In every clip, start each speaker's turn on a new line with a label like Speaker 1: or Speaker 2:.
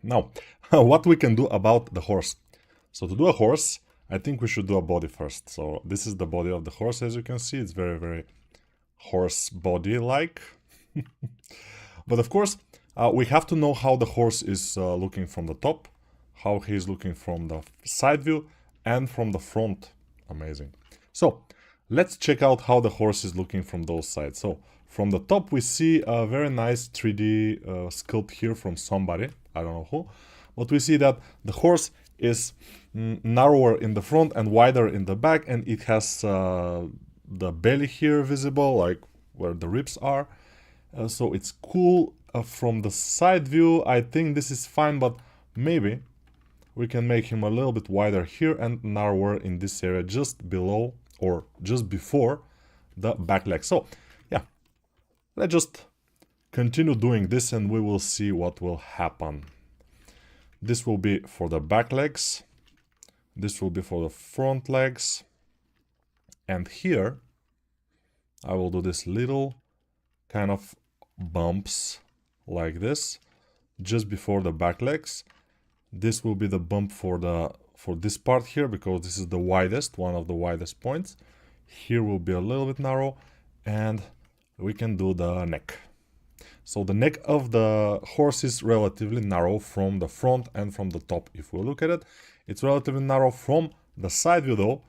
Speaker 1: Now, what we can do about the horse. So to do a horse, I think we should do a body first. So this is the body of the horse, as you can see. It's very, very horse body-like. But of course, we have to know how the horse is looking from the top, how he's looking from the side view, and from the front. Amazing. So let's check out how the horse is looking from those sides. So from the top, we see a very nice 3D sculpt here from somebody. I don't know who. But we see that the horse is narrower in the front and wider in the back, and it has the belly here visible, like where the ribs are. So it's cool. From the side view, I think this is fine, but maybe we can make him a little bit wider here and narrower in this area just below or just before the back leg. So yeah, let's just continue doing this and we will see what will happen. This will be for the back legs. This will be for the front legs. And here I will do this little kind of bumps like this just before the back legs. This will be the bump for this part here, because this is the widest, one of the widest points. Here will be a little bit narrow, and we can do the neck. So the neck of the horse is relatively narrow from the front and from the top. If we look at it, it's relatively narrow from the side view though.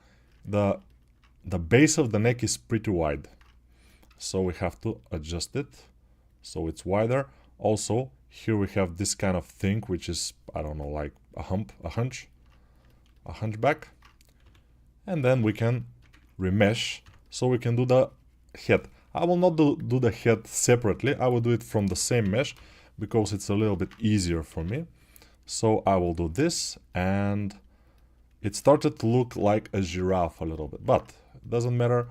Speaker 1: The base of the neck is pretty wide. So we have to adjust it so it's wider. Also, here we have this kind of thing, which is, I don't know, like a hump, a hunchback. And then we can remesh, so we can do the head. I will not do the head separately. I will do it from the same mesh because it's a little bit easier for me. So I will do this, and it started to look like a giraffe a little bit, but it doesn't matter.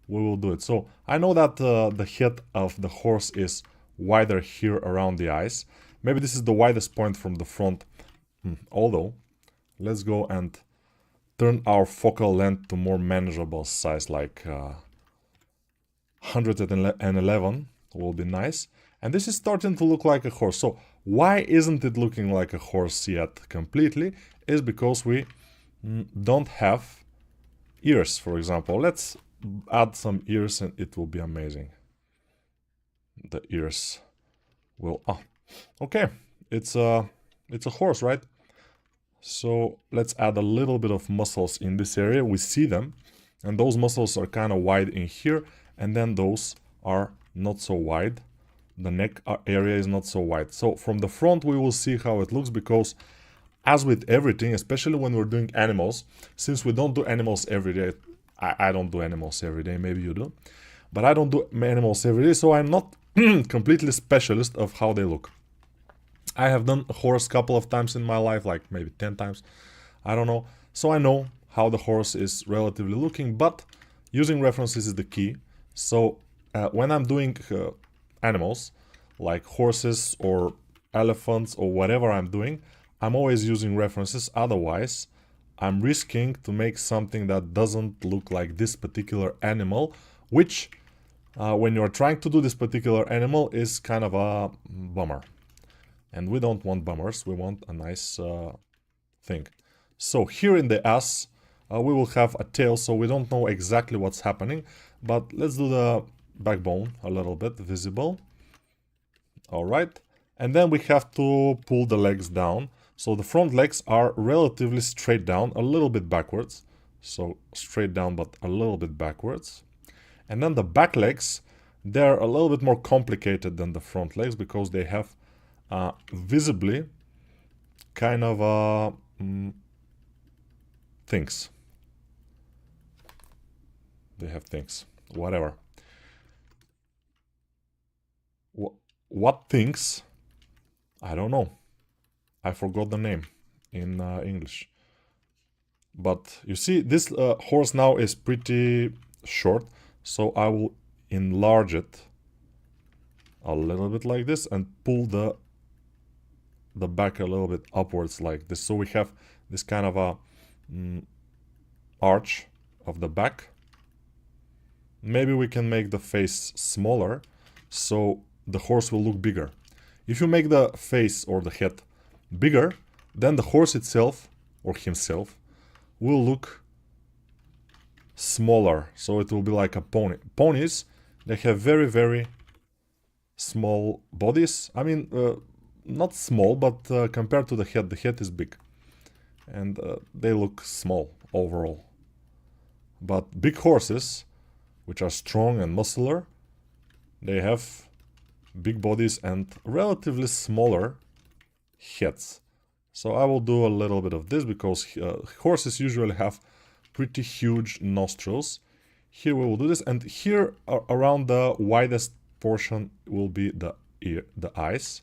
Speaker 1: We will do it. So I know that the head of the horse is wider here around the eyes. Maybe this is the widest point from the front. Although, let's go and turn our focal length to more manageable size, like 111 will be nice. And this is starting to look like a horse. So why isn't it looking like a horse yet completely? Is because we don't have ears, for example. Let's add some ears and it will be amazing. The ears will... okay, it's a horse, right? So let's add a little bit of muscles in this area. We see them, and those muscles are kind of wide in here, and then those are not so wide. The neck area is not so wide. So from the front we will see how it looks, because as with everything, especially when we're doing animals, since we don't do animals every day, I don't do animals every day, maybe you do, but I don't do animals every day, so I'm not completely specialist of how they look. I have done a horse a couple of times in my life, like maybe 10 times, I don't know. So I know how the horse is relatively looking, but using references is the key. So when I'm doing animals, like horses or elephants or whatever I'm doing, I'm always using references. Otherwise, I'm risking to make something that doesn't look like this particular animal, which when you're trying to do this particular animal is kind of a bummer. And we don't want bummers, we want a nice thing. So here in the ass, we will have a tail, so we don't know exactly what's happening, but let's do the backbone a little bit visible. All right, and then we have to pull the legs down. So the front legs are relatively straight down, a little bit backwards. So straight down, but a little bit backwards. And then the back legs, they're a little bit more complicated than the front legs, because they have visibly kind of things. They have things, whatever. What things? I don't know. I forgot the name in English. But you see, this horse now is pretty short, so I will enlarge it a little bit like this and pull the back a little bit upwards like this. So we have this kind of a arch of the back. Maybe we can make the face smaller, so the horse will look bigger. If you make the face or the head bigger, then the horse itself, or himself, will look smaller. So it will be like a pony. Ponies, they have very, very small bodies. I mean, not small, but compared to the head is big. And they look small overall. But big horses, which are strong and muscular, they have big bodies and relatively smaller heads. So I will do a little bit of this because horses usually have pretty huge nostrils. Here we will do this, and here around the widest portion will be the eyes.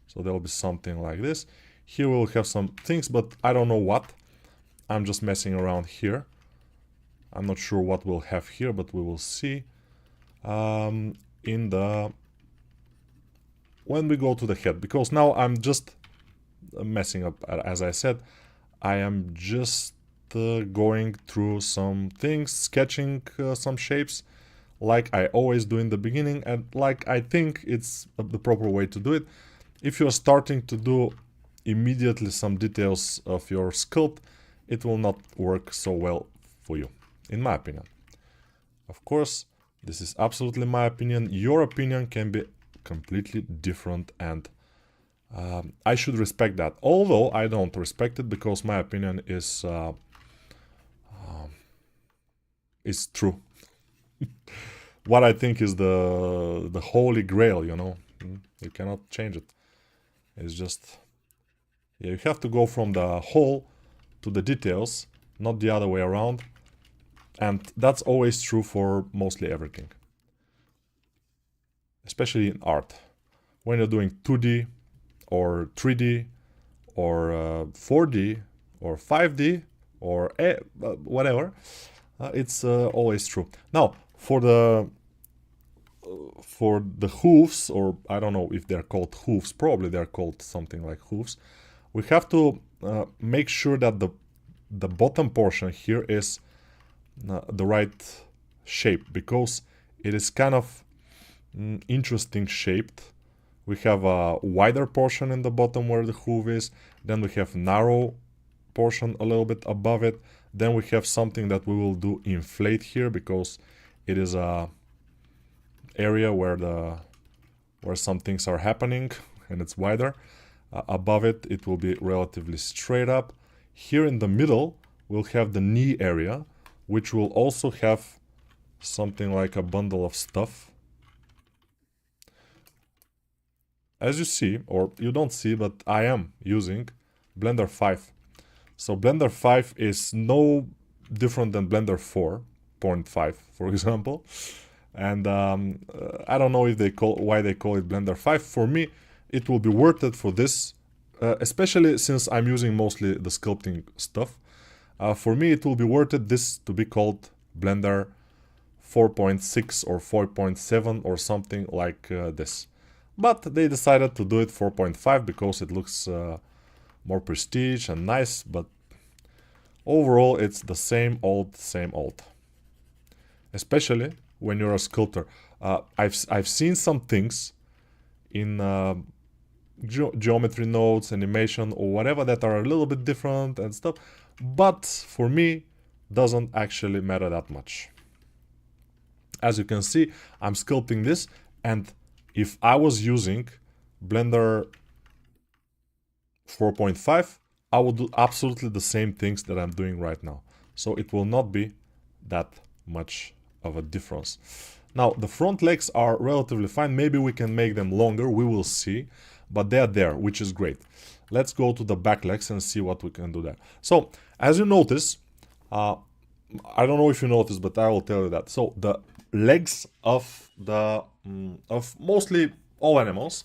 Speaker 1: So there will be something like this. Here we'll have some things, but I don't know what. I'm just messing around here. I'm not sure what we'll have here, but we will see when we go to the head, because now I'm just messing up. As I said, I am just going through some things, sketching some shapes like I always do in the beginning, and like I think it's the proper way to do it. If you're starting to do immediately some details of your sculpt, it will not work so well for you, in my opinion. Of course, this is absolutely my opinion. Your opinion can be completely different, and I should respect that. Although I don't respect it because my opinion is true. What I think is the holy grail, you know. You cannot change it. It's just, yeah, you have to go from the whole to the details, not the other way around. And that's always true for mostly everything. Especially in art. When you're doing 2D or 3D or 4D or 5D or whatever, it's always true. Now, for the hooves, or I don't know if they're called hooves, probably they're called something like hooves, we have to make sure that the bottom portion here is the right shape, because it is kind of interesting shaped. We have a wider portion in the bottom where the hoof is, then we have narrow portion a little bit above it, then we have something that we will do inflate here because it is a area where some things are happening and it's wider. Above it, it will be relatively straight up. Here in the middle, we'll have the knee area, which will also have something like a bundle of stuff. As you see, or you don't see, but I am using Blender 5. So Blender 5 is no different than Blender 4.5, for example. And I don't know if why they call it Blender 5. For me, it will be worth it for this, especially since I'm using mostly the sculpting stuff. For me, it will be worth it this to be called Blender 4.6 or 4.7 or something like this. But they decided to do it 4.5 because it looks more prestige and nice, but overall it's the same old, same old. Especially when you're a sculptor. I've seen some things in geometry nodes, animation, or whatever that are a little bit different and stuff, but for me, doesn't actually matter that much. As you can see, I'm sculpting this, and if I was using Blender 4.5, I would do absolutely the same things that I'm doing right now. So it will not be that much of a difference. Now, the front legs are relatively fine. Maybe we can make them longer, we will see. But they're there, which is great. Let's go to the back legs and see what we can do there. So, as you notice, I don't know if you noticed, but I will tell you that. So, the legs of mostly all animals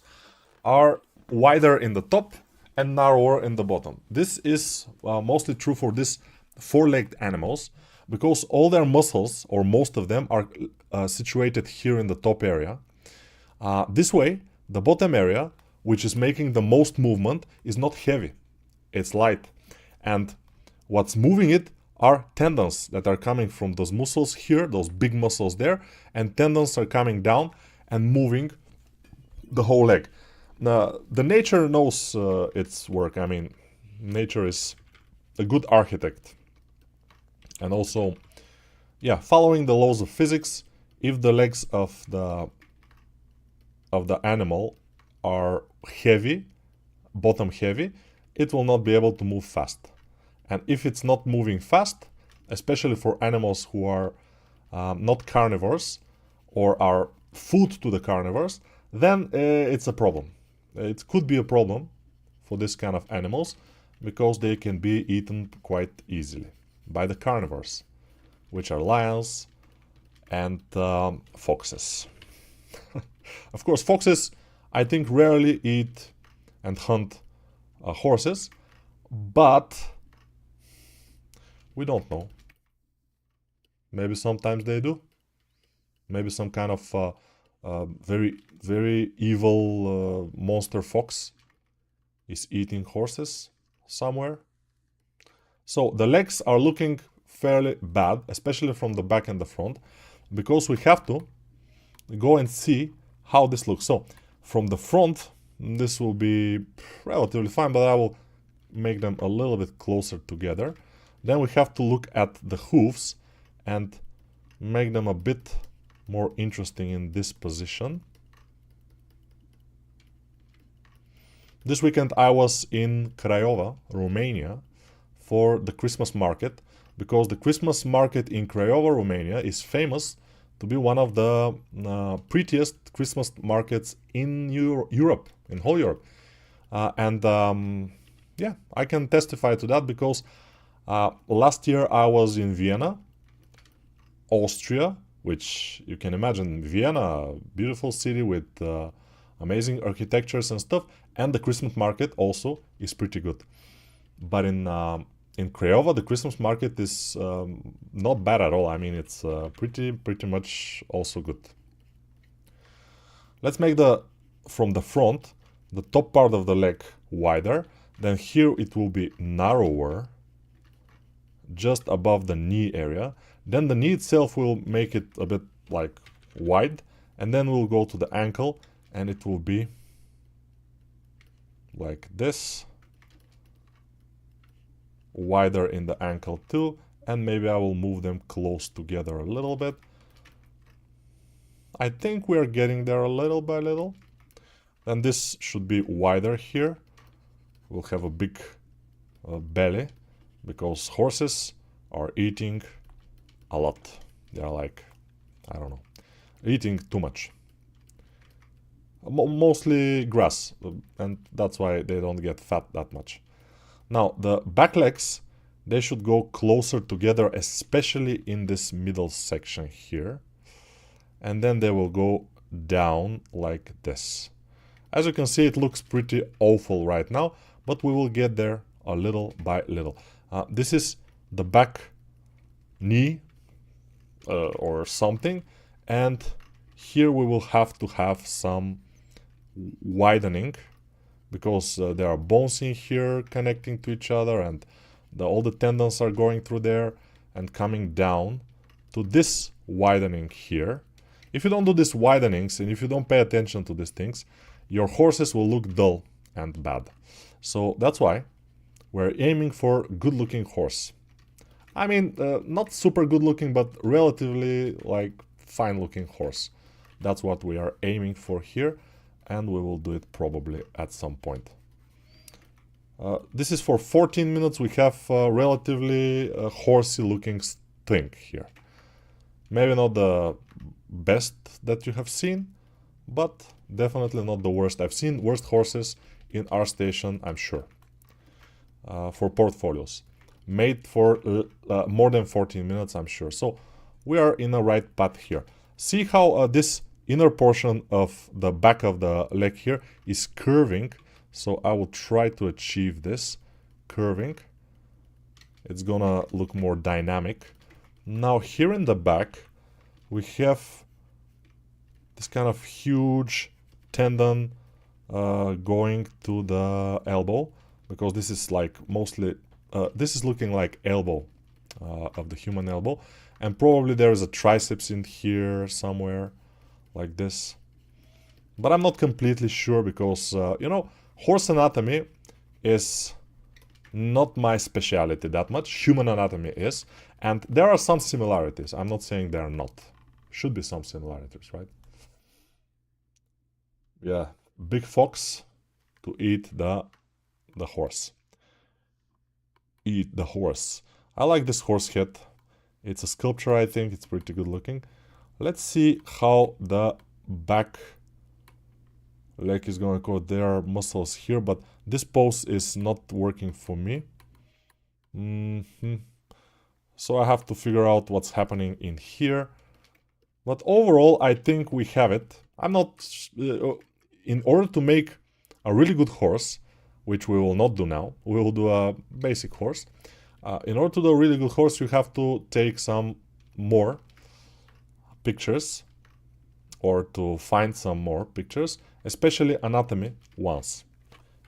Speaker 1: are wider in the top and narrower in the bottom. This is mostly true for these four-legged animals, because all their muscles, or most of them, are situated here in the top area. This way, the bottom area, which is making the most movement, is not heavy. It's light. And what's moving it are tendons that are coming from those muscles here, those big muscles there, and tendons are coming down and moving the whole leg. the nature knows its work. I mean, nature is a good architect. And also, yeah, following the laws of physics, if the legs of the animal are heavy, bottom heavy, it will not be able to move fast. And if it's not moving fast, especially for animals who are not carnivores or are food to the carnivores, then it's a problem. It could be a problem for this kind of animals because they can be eaten quite easily by the carnivores, which are lions and foxes. Of course, foxes, I think, rarely eat and hunt horses, but we don't know. Maybe sometimes they do. Maybe some kind of very, very evil monster fox is eating horses somewhere. So the legs are looking fairly bad, especially from the back and the front, because we have to go and see how this looks. So from the front, this will be relatively fine, but I will make them a little bit closer together. Then we have to look at the hooves and make them a bit more interesting in this position. This weekend I was in Craiova, Romania, for the Christmas market, because the Christmas market in Craiova, Romania is famous to be one of the prettiest Christmas markets in Europe, in whole Europe. Yeah, I can testify to that because last year I was in Vienna, Austria, which you can imagine, Vienna, beautiful city with amazing architectures and stuff, and the Christmas market also is pretty good. But in Craiova, the Christmas market is not bad at all. I mean, it's pretty much also good. Let's make from the front, the top part of the leg wider. Then here it will be narrower, just above the knee area. Then the knee itself will make it a bit like wide, and then we'll go to the ankle and it will be like this, wider in the ankle too, and maybe I will move them close together a little bit. I think we're getting there a little by little. Then this should be wider here. We'll have a big belly because horses are eating a lot. They're like, I don't know, eating too much. Mostly grass, and that's why they don't get fat that much. Now, the back legs, they should go closer together, especially in this middle section here. And then they will go down like this. As you can see, it looks pretty awful right now, but we will get there a little by little. This is the back knee or something, and here we will have to have some widening because there are bones in here connecting to each other, and all the tendons are going through there and coming down to this widening here. If you don't do these widenings and if you don't pay attention to these things, your horses will look dull and bad. So that's why we're aiming for good looking horse. I mean, not super good looking, but relatively like fine looking horse. That's what we are aiming for here, and we will do it probably at some point. This is for 14 minutes. We have relatively horsey looking thing here. Maybe not the best that you have seen, but definitely not the worst. I've seen worse horses in our station, I'm sure, for portfolios. Made for more than 14 minutes, I'm sure. So we are in the right path here. See how this inner portion of the back of the leg here is curving. So I will try to achieve this curving. It's gonna look more dynamic. Now here in the back, we have this kind of huge tendon going to the elbow, because this is like mostly, this is looking like elbow of the human elbow. And probably there is a triceps in here somewhere, like this. but I'm not completely sure because, you know, horse anatomy is not my specialty that much. Human anatomy is, and there are some similarities. I'm not saying there are not. Should be some similarities, right? Yeah, big fox to eat the horse. Eat the horse. I like this horse head. It's a sculpture, I think. It's pretty good looking. Let's see how the back leg is going to go. There are muscles here, but this pose is not working for me. So I have to figure out what's happening in here. But overall, I think we have it. I'm not... in order to make a really good horse, which we will not do now, we will do a basic horse. In order to do a really good horse, you have to take some more pictures, or to find some more pictures, especially anatomy ones.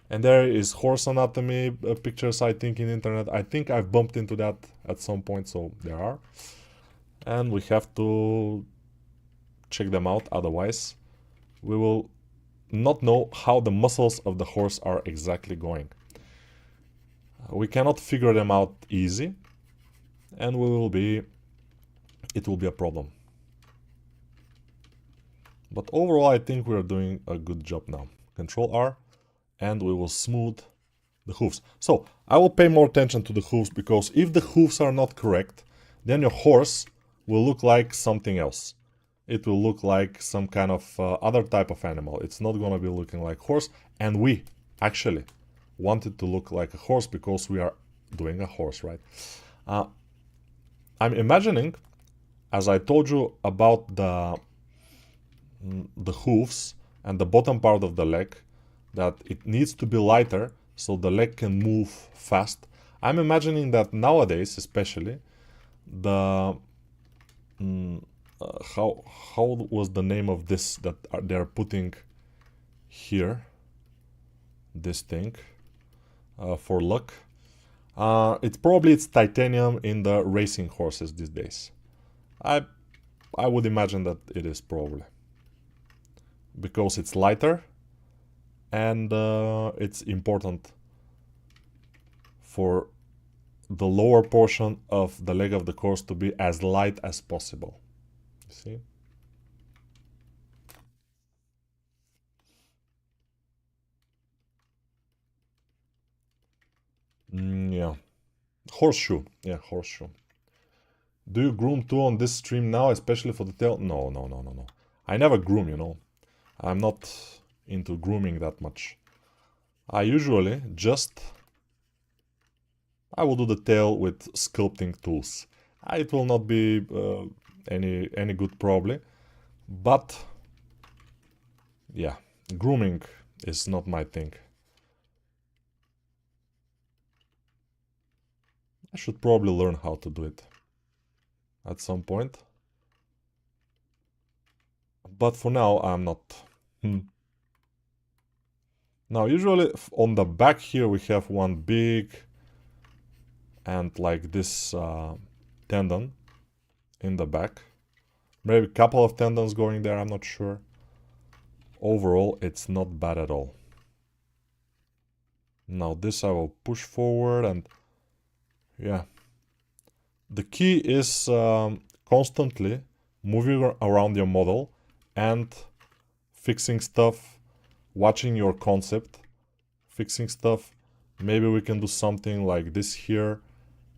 Speaker 1: And there is horse anatomy pictures, I think, in internet. I think I've bumped into that at some point, so there are. And we have to check them out, otherwise we will not know how the muscles of the horse are exactly going. We cannot figure them out easy, and it will be a problem. But overall, I think we are doing a good job now. Control R, and we will smooth the hooves. So I will pay more attention to the hooves, because if the hooves are not correct, then your horse will look like something else. It will look like some kind of other type of animal. It's not going to be looking like horse, and we actually want it to look like a horse because we are doing a horse, right? I'm imagining, as I told you about the hooves and the bottom part of the leg, that it needs to be lighter so the leg can move fast. I'm imagining that nowadays, especially, the how was the name of this that they're putting here, this thing for luck? It's titanium in the racing horses these days. I would imagine that it is, probably, because it's lighter, and it's important for the lower portion of the leg of the horse to be as light as possible. You see? Yeah. Horseshoe. Yeah, horseshoe. Do you groom too on this stream now, especially for the tail? No, no, no, no, no. I never groom, you know. I'm not into grooming that much. I usually just... I will do the tail with sculpting tools. It will not be any good, probably. But, yeah, grooming is not my thing. I should probably learn how to do it at some point. But for now, I'm not. Now, usually on the back here, we have one big and like this tendon in the back. Maybe a couple of tendons going there, I'm not sure. Overall, it's not bad at all. Now this I will push forward, and yeah. The key is constantly moving around your model and fixing stuff, watching your concept, fixing stuff. Maybe we can do something like this here.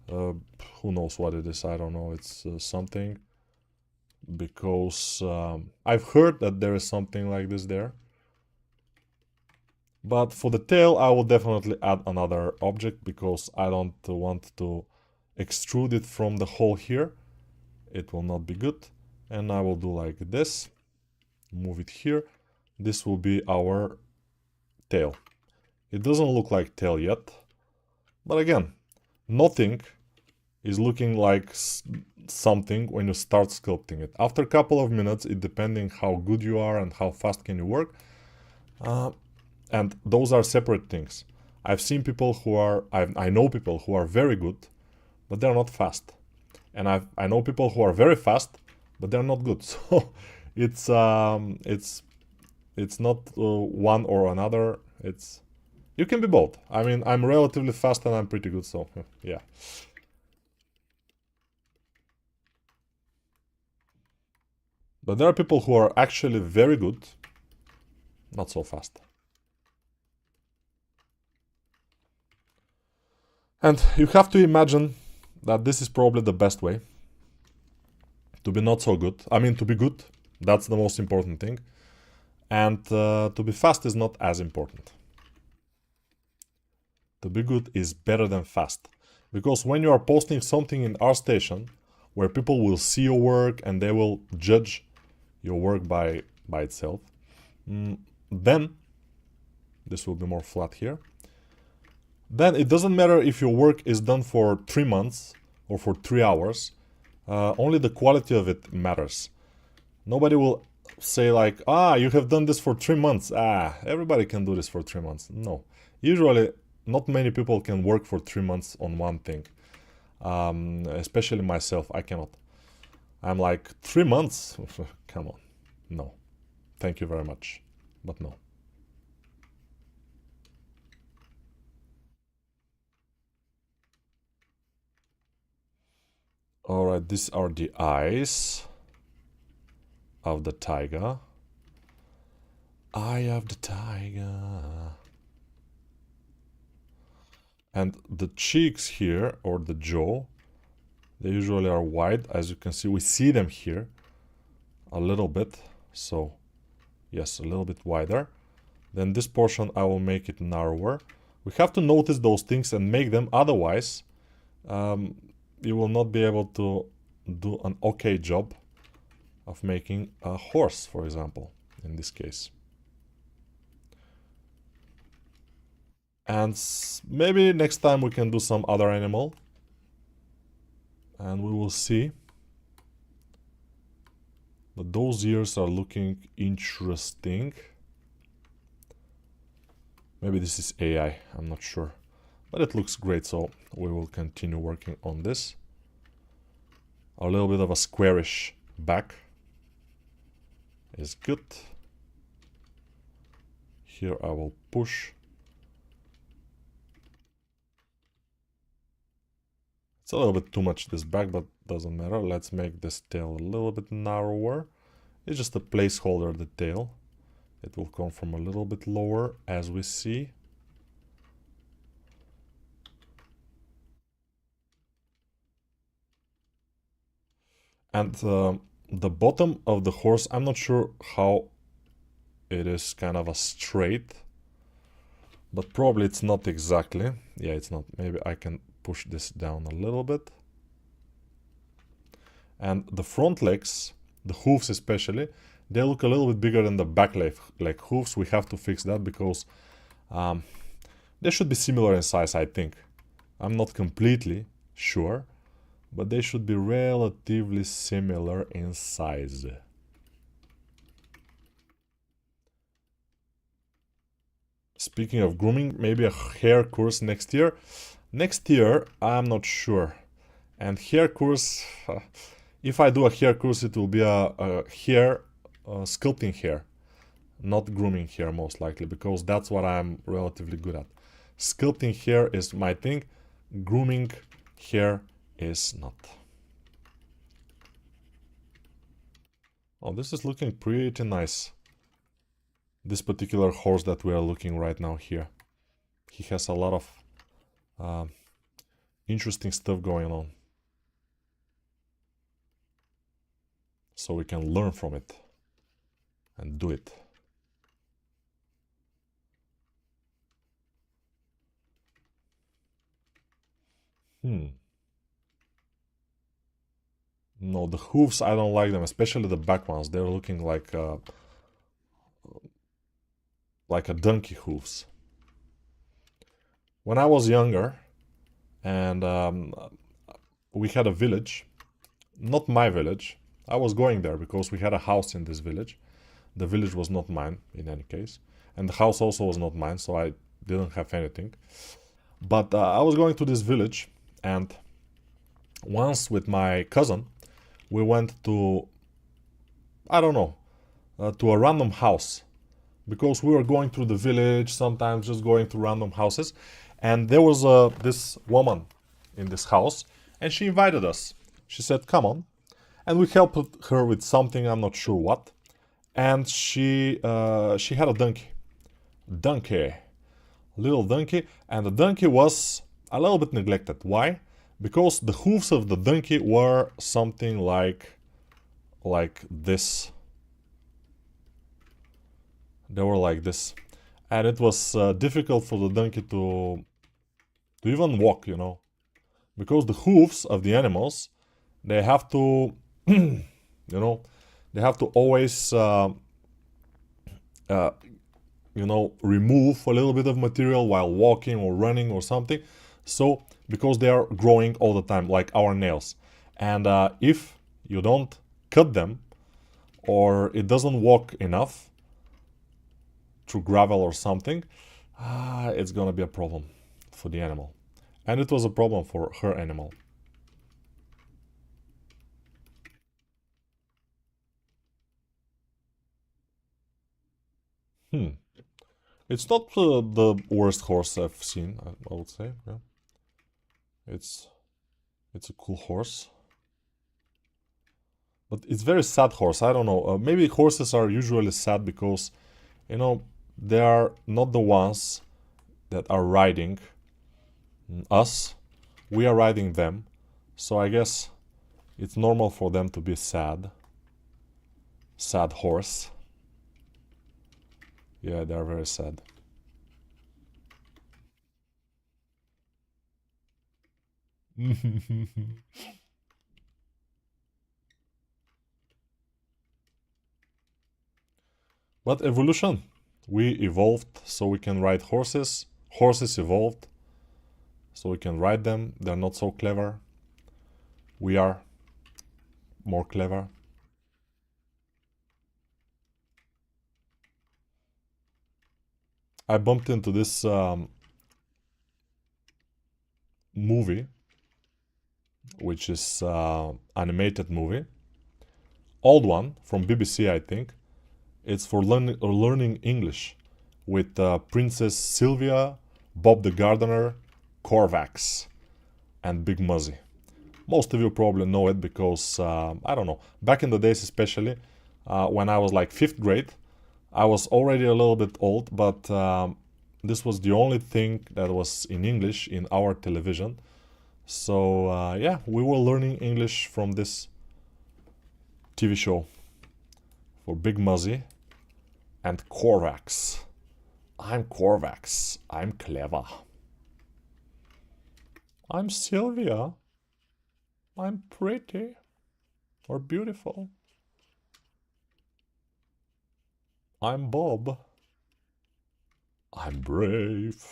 Speaker 1: Who knows what it is? I don't know. It's something, because I've heard that there is something like this there. But for the tail, I will definitely add another object, because I don't want to extrude it from the hole here. It will not be good. And I will do like this. Move it here. This will be our tail. It doesn't look like tail yet. But again, nothing is looking like something when you start sculpting it. After a couple of minutes, it depending how good you are and how fast can you work. And those are separate things. I've seen people who are, I know people who are very good, but they're not fast. And I know people who are very fast, but they're not good. So it's It's not one or another. It's you can be both. I mean, I'm relatively fast and I'm pretty good, so yeah. But there are people who are actually very good, not so fast. And you have to imagine that this is probably the best way to be not so good. I mean, to be good, that's the most important thing. And to be fast is not as important. To be good is better than fast. Because when you are posting something in ArtStation, where people will see your work and they will judge your work by itself, then, this will be more flat here, then it doesn't matter if your work is done for 3 months or for 3 hours, only the quality of it matters. Nobody will say like, you have done this for 3 months. Everybody can do this for 3 months. No. Usually, not many people can work for 3 months on one thing. Especially myself, I cannot. I'm like, 3 months? Come on. No. Thank you very much. But no. Alright, these are the eyes of the tiger. Eye of the tiger. And the cheeks here, or the jaw, they usually are wide. As you can see, we see them here a little bit. So, yes, a little bit wider. Then this portion, I will make it narrower. We have to notice those things and make them. Otherwise, you will not be able to do an okay job of making a horse, for example, in this case. And maybe next time we can do some other animal. And we will see. But those ears are looking interesting. Maybe this is AI, I'm not sure. But it looks great, so we will continue working on this. A little bit of a squarish back is good. Here I will push. It's a little bit too much this back, but doesn't matter. Let's make this tail a little bit narrower. It's just a placeholder, the tail. It will come from a little bit lower, as we see. And the bottom of the horse, I'm not sure how it is kind of a straight. But probably it's not exactly. Yeah, it's not. Maybe I can push this down a little bit. And the front legs, the hooves especially, they look a little bit bigger than the back leg hooves. We have to fix that because they should be similar in size, I think. I'm not completely sure, but they should be relatively similar in size. Speaking of grooming, maybe a hair course next year. Next year, I'm not sure. And hair course, if I do a hair course, it will be a hair, sculpting hair, not grooming hair most likely, because that's what I'm relatively good at. Sculpting hair is my thing, grooming hair is not. Oh, this is looking pretty nice. This particular horse that we are looking right now here. He has a lot of interesting stuff going on. So we can learn from it and do it. No, the hooves, I don't like them, especially the back ones. They're looking like a donkey hooves. When I was younger, and we had a village, not my village. I was going there because we had a house in this village. The village was not mine, in any case. And the house also was not mine, so I didn't have anything. But I was going to this village, and once with my cousin, we went to, I don't know, to a random house because we were going through the village, sometimes just going to random houses, and there was this woman in this house, and she invited us. She said, "Come on," and we helped her with something. I'm not sure what, and she had a donkey, little donkey, and the donkey was a little bit neglected. Why? Because the hooves of the donkey were something like this. They were like this, and it was difficult for the donkey to even walk, because the hooves of the animals, they have to, they have to always, remove a little bit of material while walking or running or something. So, because they are growing all the time, like our nails. And if you don't cut them, or it doesn't walk enough through gravel or something, it's gonna be a problem for the animal. And it was a problem for her animal. It's not the worst horse I've seen, I would say. Yeah. It's it's a cool horse. But it's very sad horse. I don't know. Maybe horses are usually sad because, they are not the ones that are riding us. We are riding them. So I guess it's normal for them to be sad. Sad horse. Yeah, they are very sad. But evolution. We evolved so we can ride horses. Horses evolved so we can ride them. They're not so clever. We are more clever. I bumped into this movie, which is animated movie, old one from BBC, I think. It's for learning English, with Princess Sylvia, Bob the Gardener, Corvax, and Big Muzzy. Most of you probably know it because I don't know. Back in the days, especially when I was like fifth grade, I was already a little bit old, but this was the only thing that was in English in our television. So yeah, we were learning English from this TV show for Big Muzzy and Corvax. I'm Corvax. I'm clever. I'm Sylvia. I'm pretty or beautiful. I'm Bob. I'm brave.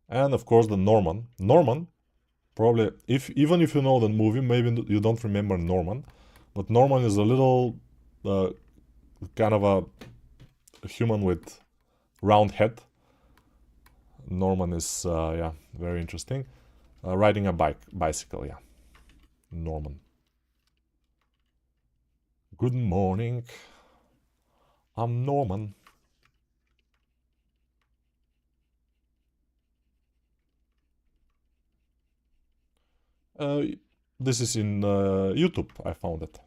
Speaker 1: And of course the Norman. Norman, probably, even if you know the movie, maybe you don't remember Norman, but Norman is a little kind of a human with round head. Norman is yeah, very interesting. Riding a bicycle, yeah. Norman. Good morning. I'm Norman. Uh, this is in YouTube. I found it.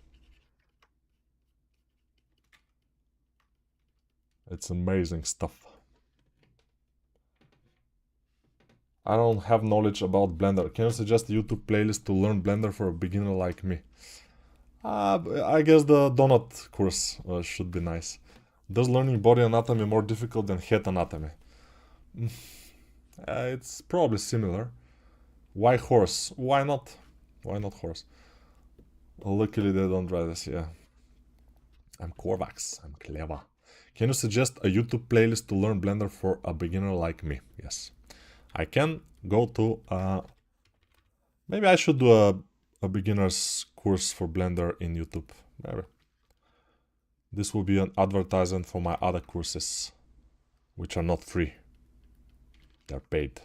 Speaker 1: It's amazing stuff. I don't have knowledge about Blender. Can you suggest a YouTube playlist to learn Blender for a beginner like me? I guess the donut course should be nice. Does learning body anatomy more difficult than head anatomy? It's probably similar. Why horse? Why not? Why not horse? Luckily they don't ride us, yeah. I'm Corvax. I'm clever. Can you suggest a YouTube playlist to learn Blender for a beginner like me? Yes. I can go to... maybe I should do a beginner's course for Blender in YouTube. Maybe. This will be an advertisement for my other courses, which are not free. They're paid.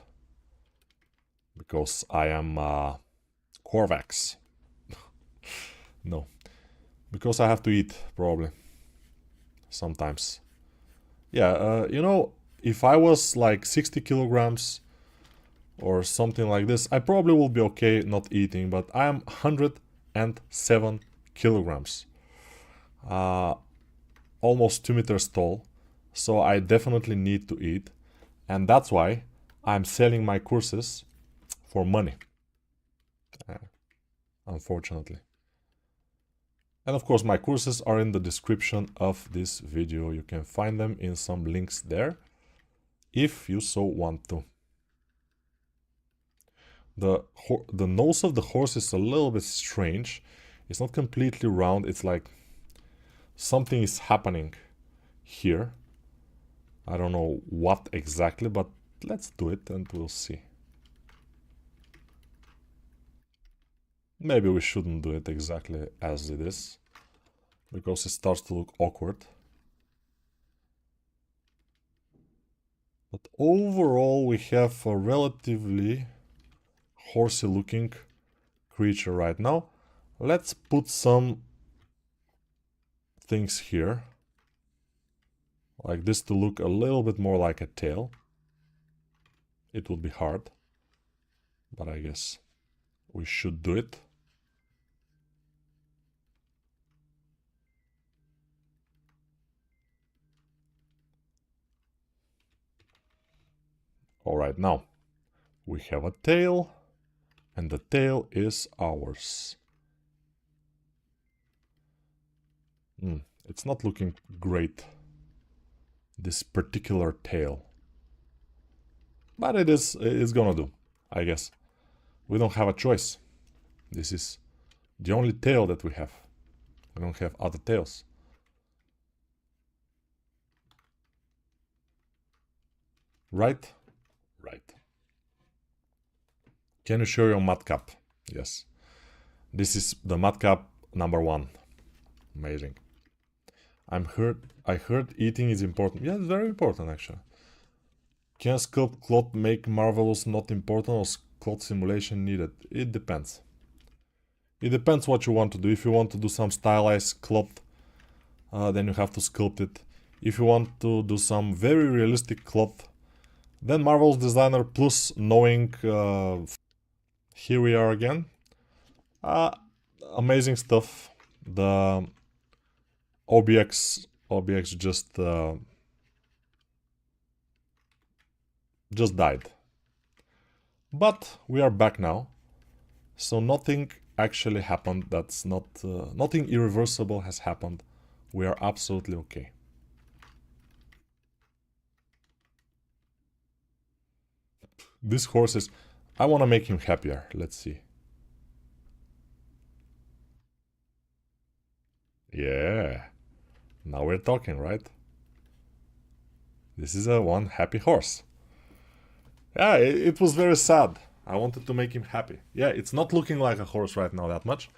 Speaker 1: Because I am Corvax. No. Because I have to eat, probably. Sometimes. Yeah, you know, if I was like 60 kilograms or something like this, I probably will be okay not eating, but I am 107 kilograms. Almost 2 meters tall, so I definitely need to eat, and that's why I'm selling my courses for money, unfortunately. And of course, my courses are in the description of this video. You can find them in some links there, if you so want to. The nose of the horse is a little bit strange. It's not completely round. It's like something is happening here. I don't know what exactly, but let's do it and we'll see. Maybe we shouldn't do it exactly as it is, because it starts to look awkward. But overall, we have a relatively horsey looking creature right now. Let's put some things here, like this, to look a little bit more like a tail. It would be hard, but I guess we should do it. Alright, now we have a tail, and the tail is ours. It's not looking great, this particular tail. But it's gonna do, I guess. We don't have a choice. This is the only tail that we have. We don't have other tails. Right? Right. Can you show your madcap? Yes. This is the madcap number 1. Amazing. I heard eating is important. Yeah, it's very important actually. Can sculpt cloth make marvelous not important, or cloth simulation needed? It depends. It depends what you want to do. If you want to do some stylized cloth, then you have to sculpt it. If you want to do some very realistic cloth, then Marvel's Designer plus knowing... here we are again. Amazing stuff. The OBX just died. But we are back now. So nothing actually happened. That's not... nothing irreversible has happened. We are absolutely okay. This horse is... I want to make him happier. Let's see. Yeah. Now we're talking, right? This is a one happy horse. Yeah, it was very sad. I wanted to make him happy. Yeah, it's not looking like a horse right now that much.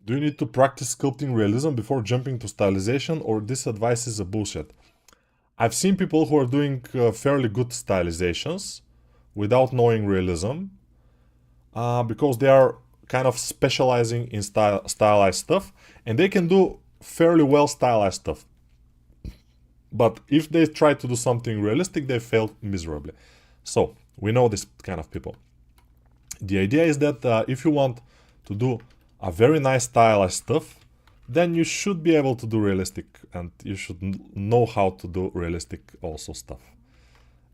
Speaker 1: Do you need to practice sculpting realism before jumping to stylization, or this advice is a bullshit? I've seen people who are doing fairly good stylizations without knowing realism, because they are kind of specializing in stylized stuff, and they can do fairly well stylized stuff. But if they try to do something realistic, they fail miserably. So we know this kind of people. The idea is that if you want to do a very nice stylized stuff, then you should be able to do realistic, and you should know how to do realistic also stuff.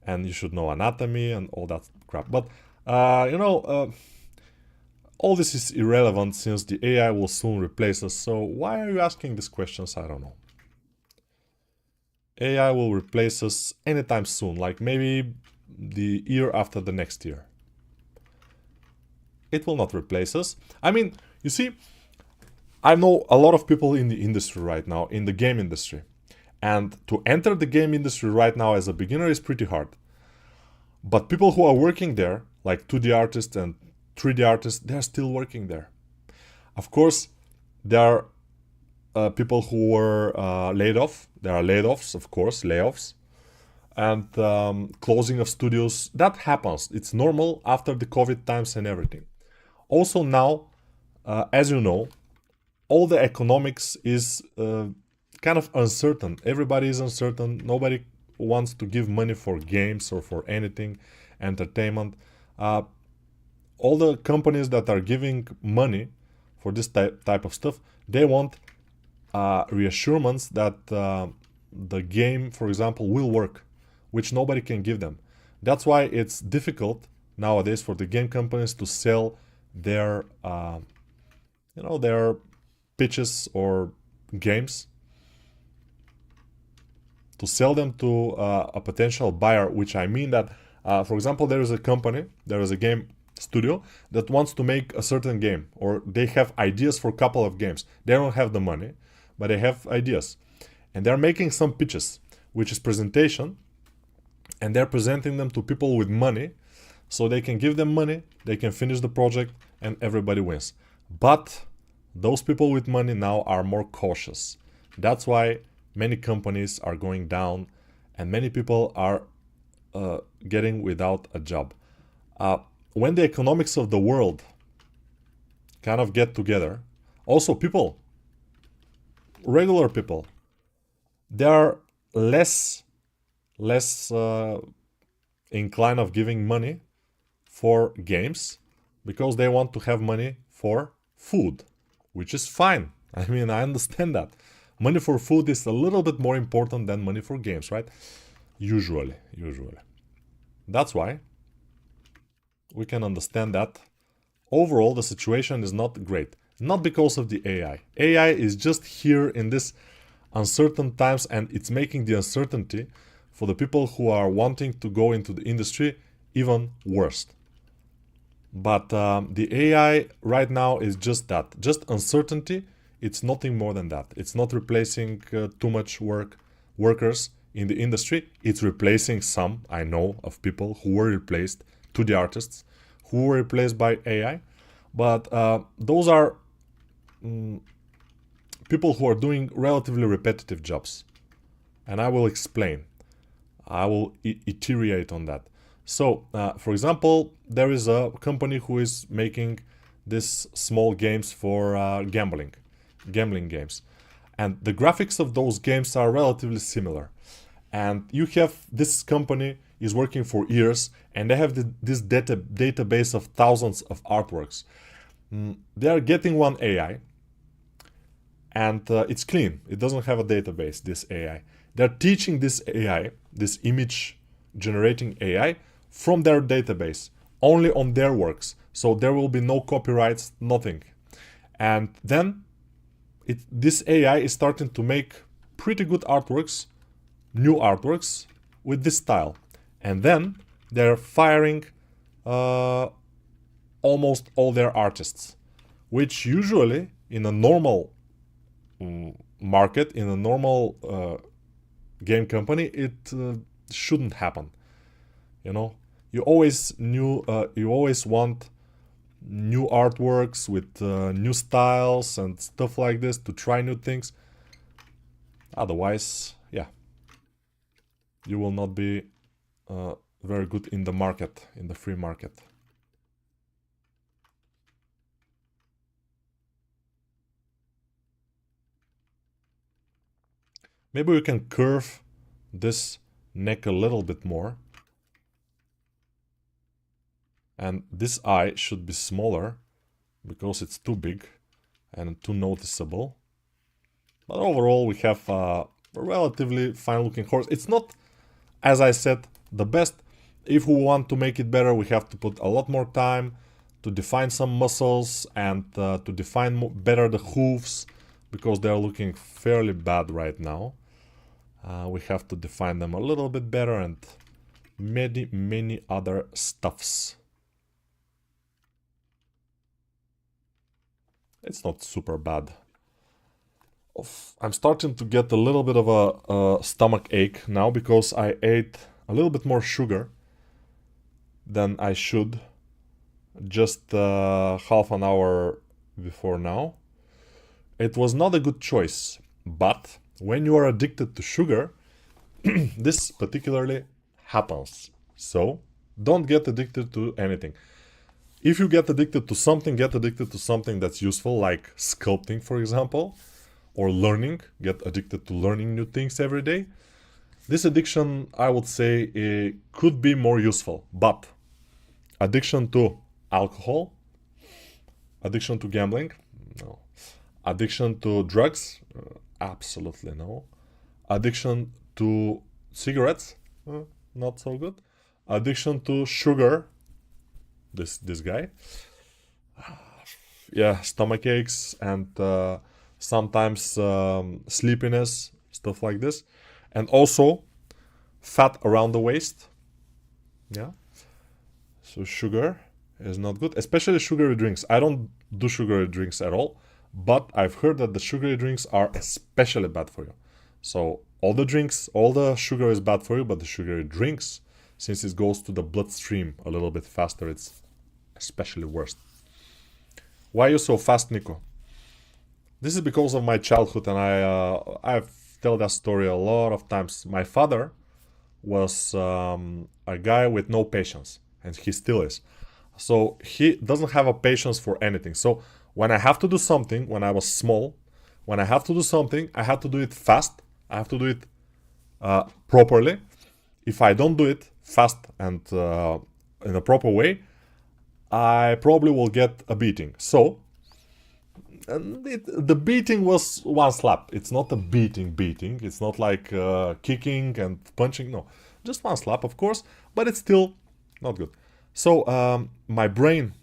Speaker 1: And you should know anatomy and all that crap. But, you know, all this is irrelevant since the AI will soon replace us. So why are you asking these questions? I don't know. AI will replace us anytime soon, like maybe the year after the next year. It will not replace us. I mean, you see, I know a lot of people in the industry right now, in the game industry. And to enter the game industry right now as a beginner is pretty hard. But people who are working there, like 2D artists and 3D artists, they're still working there. Of course, there are people who were laid off. There are layoffs, of course, layoffs. And closing of studios, that happens. It's normal after the COVID times and everything. Also now, as you know, all the economics is kind of uncertain. Everybody is uncertain. Nobody wants to give money for games or for anything, entertainment. All the companies that are giving money for this type of stuff, they want reassurance that the game, for example, will work, which nobody can give them. That's why it's difficult nowadays for the game companies to sell their, their pitches or games, to sell them to a potential buyer. Which I mean that, for example, there is a company, there is a game studio that wants to make a certain game, or they have ideas for a couple of games. They don't have the money, but they have ideas, and they're making some pitches, which is presentation, and they're presenting them to people with money, so they can give them money, they can finish the project, and everybody wins. But those people with money now are more cautious. That's why many companies are going down, and many people are getting without a job. When the economics of the world kind of get together, also people, regular people, they are less inclined of giving money for games, because they want to have money for food, which is fine. I mean, I understand that. Money for food is a little bit more important than money for games, right? Usually. That's why we can understand that overall the situation is not great. Not because of the AI. AI is just here in this uncertain times, and it's making the uncertainty for the people who are wanting to go into the industry even worse. But the AI right now is just that, just uncertainty. It's nothing more than that. It's not replacing too much workers in the industry. It's replacing some, I know, of people who were replaced, to the artists, who were replaced by AI. But those are people who are doing relatively repetitive jobs. And I will explain. I will iterate on that. So, for example, there is a company who is making these small games for gambling games. And the graphics of those games are relatively similar. And you have this company is working for years, and they have this database of thousands of artworks. They are getting one AI, and it's clean. It doesn't have a database, this AI. They're teaching this AI, this image generating AI, from their database, only on their works. So there will be no copyrights, nothing. And then this AI is starting to make pretty good artworks, new artworks, with this style. And then they're firing almost all their artists, which usually in a normal market, in a normal game company, it shouldn't happen. You always want new artworks with new styles and stuff like this, to try new things. Otherwise, yeah, you will not be very good in the market, in the free market. Maybe we can curve this neck a little bit more. And this eye should be smaller, because it's too big and too noticeable. But overall, we have a relatively fine looking horse. It's not, as I said, the best. If we want to make it better, we have to put a lot more time to define some muscles, and to define better the hooves, because they're looking fairly bad right now. We have to define them a little bit better, and many other stuffs. It's not super bad. I'm starting to get a little bit of a stomach ache now, because I ate a little bit more sugar than I should just half an hour before now. It was not a good choice, but when you are addicted to sugar, this particularly happens. So don't get addicted to anything. If you get addicted to something, get addicted to something that's useful, like sculpting, for example, or learning. Get addicted to learning new things every day. This addiction, I would say, it could be more useful, but addiction to alcohol, addiction to gambling, no. Addiction to drugs, absolutely no. Addiction to cigarettes, not so good. Addiction to sugar, this guy. Yeah, stomach aches and sometimes sleepiness, stuff like this. And also fat around the waist. Yeah. So sugar is not good, especially sugary drinks. I don't do sugary drinks at all, but I've heard that the sugary drinks are especially bad for you. So all the drinks, all the sugar is bad for you, but the sugary drinks, since it goes to the bloodstream a little bit faster, it's especially worse. Why are you so fast, Nico? This is because of my childhood, and I've told that story a lot of times. My father was a guy with no patience, and he still is. So he doesn't have a patience for anything. So when I have to do something, when I was small, when I have to do something, I have to do it fast. I have to do it properly. If I don't do it fast and in a proper way, I probably will get a beating. So the beating was one slap. It's not a beating. It's not like kicking and punching. No, just one slap, of course, but it's still not good. So my brain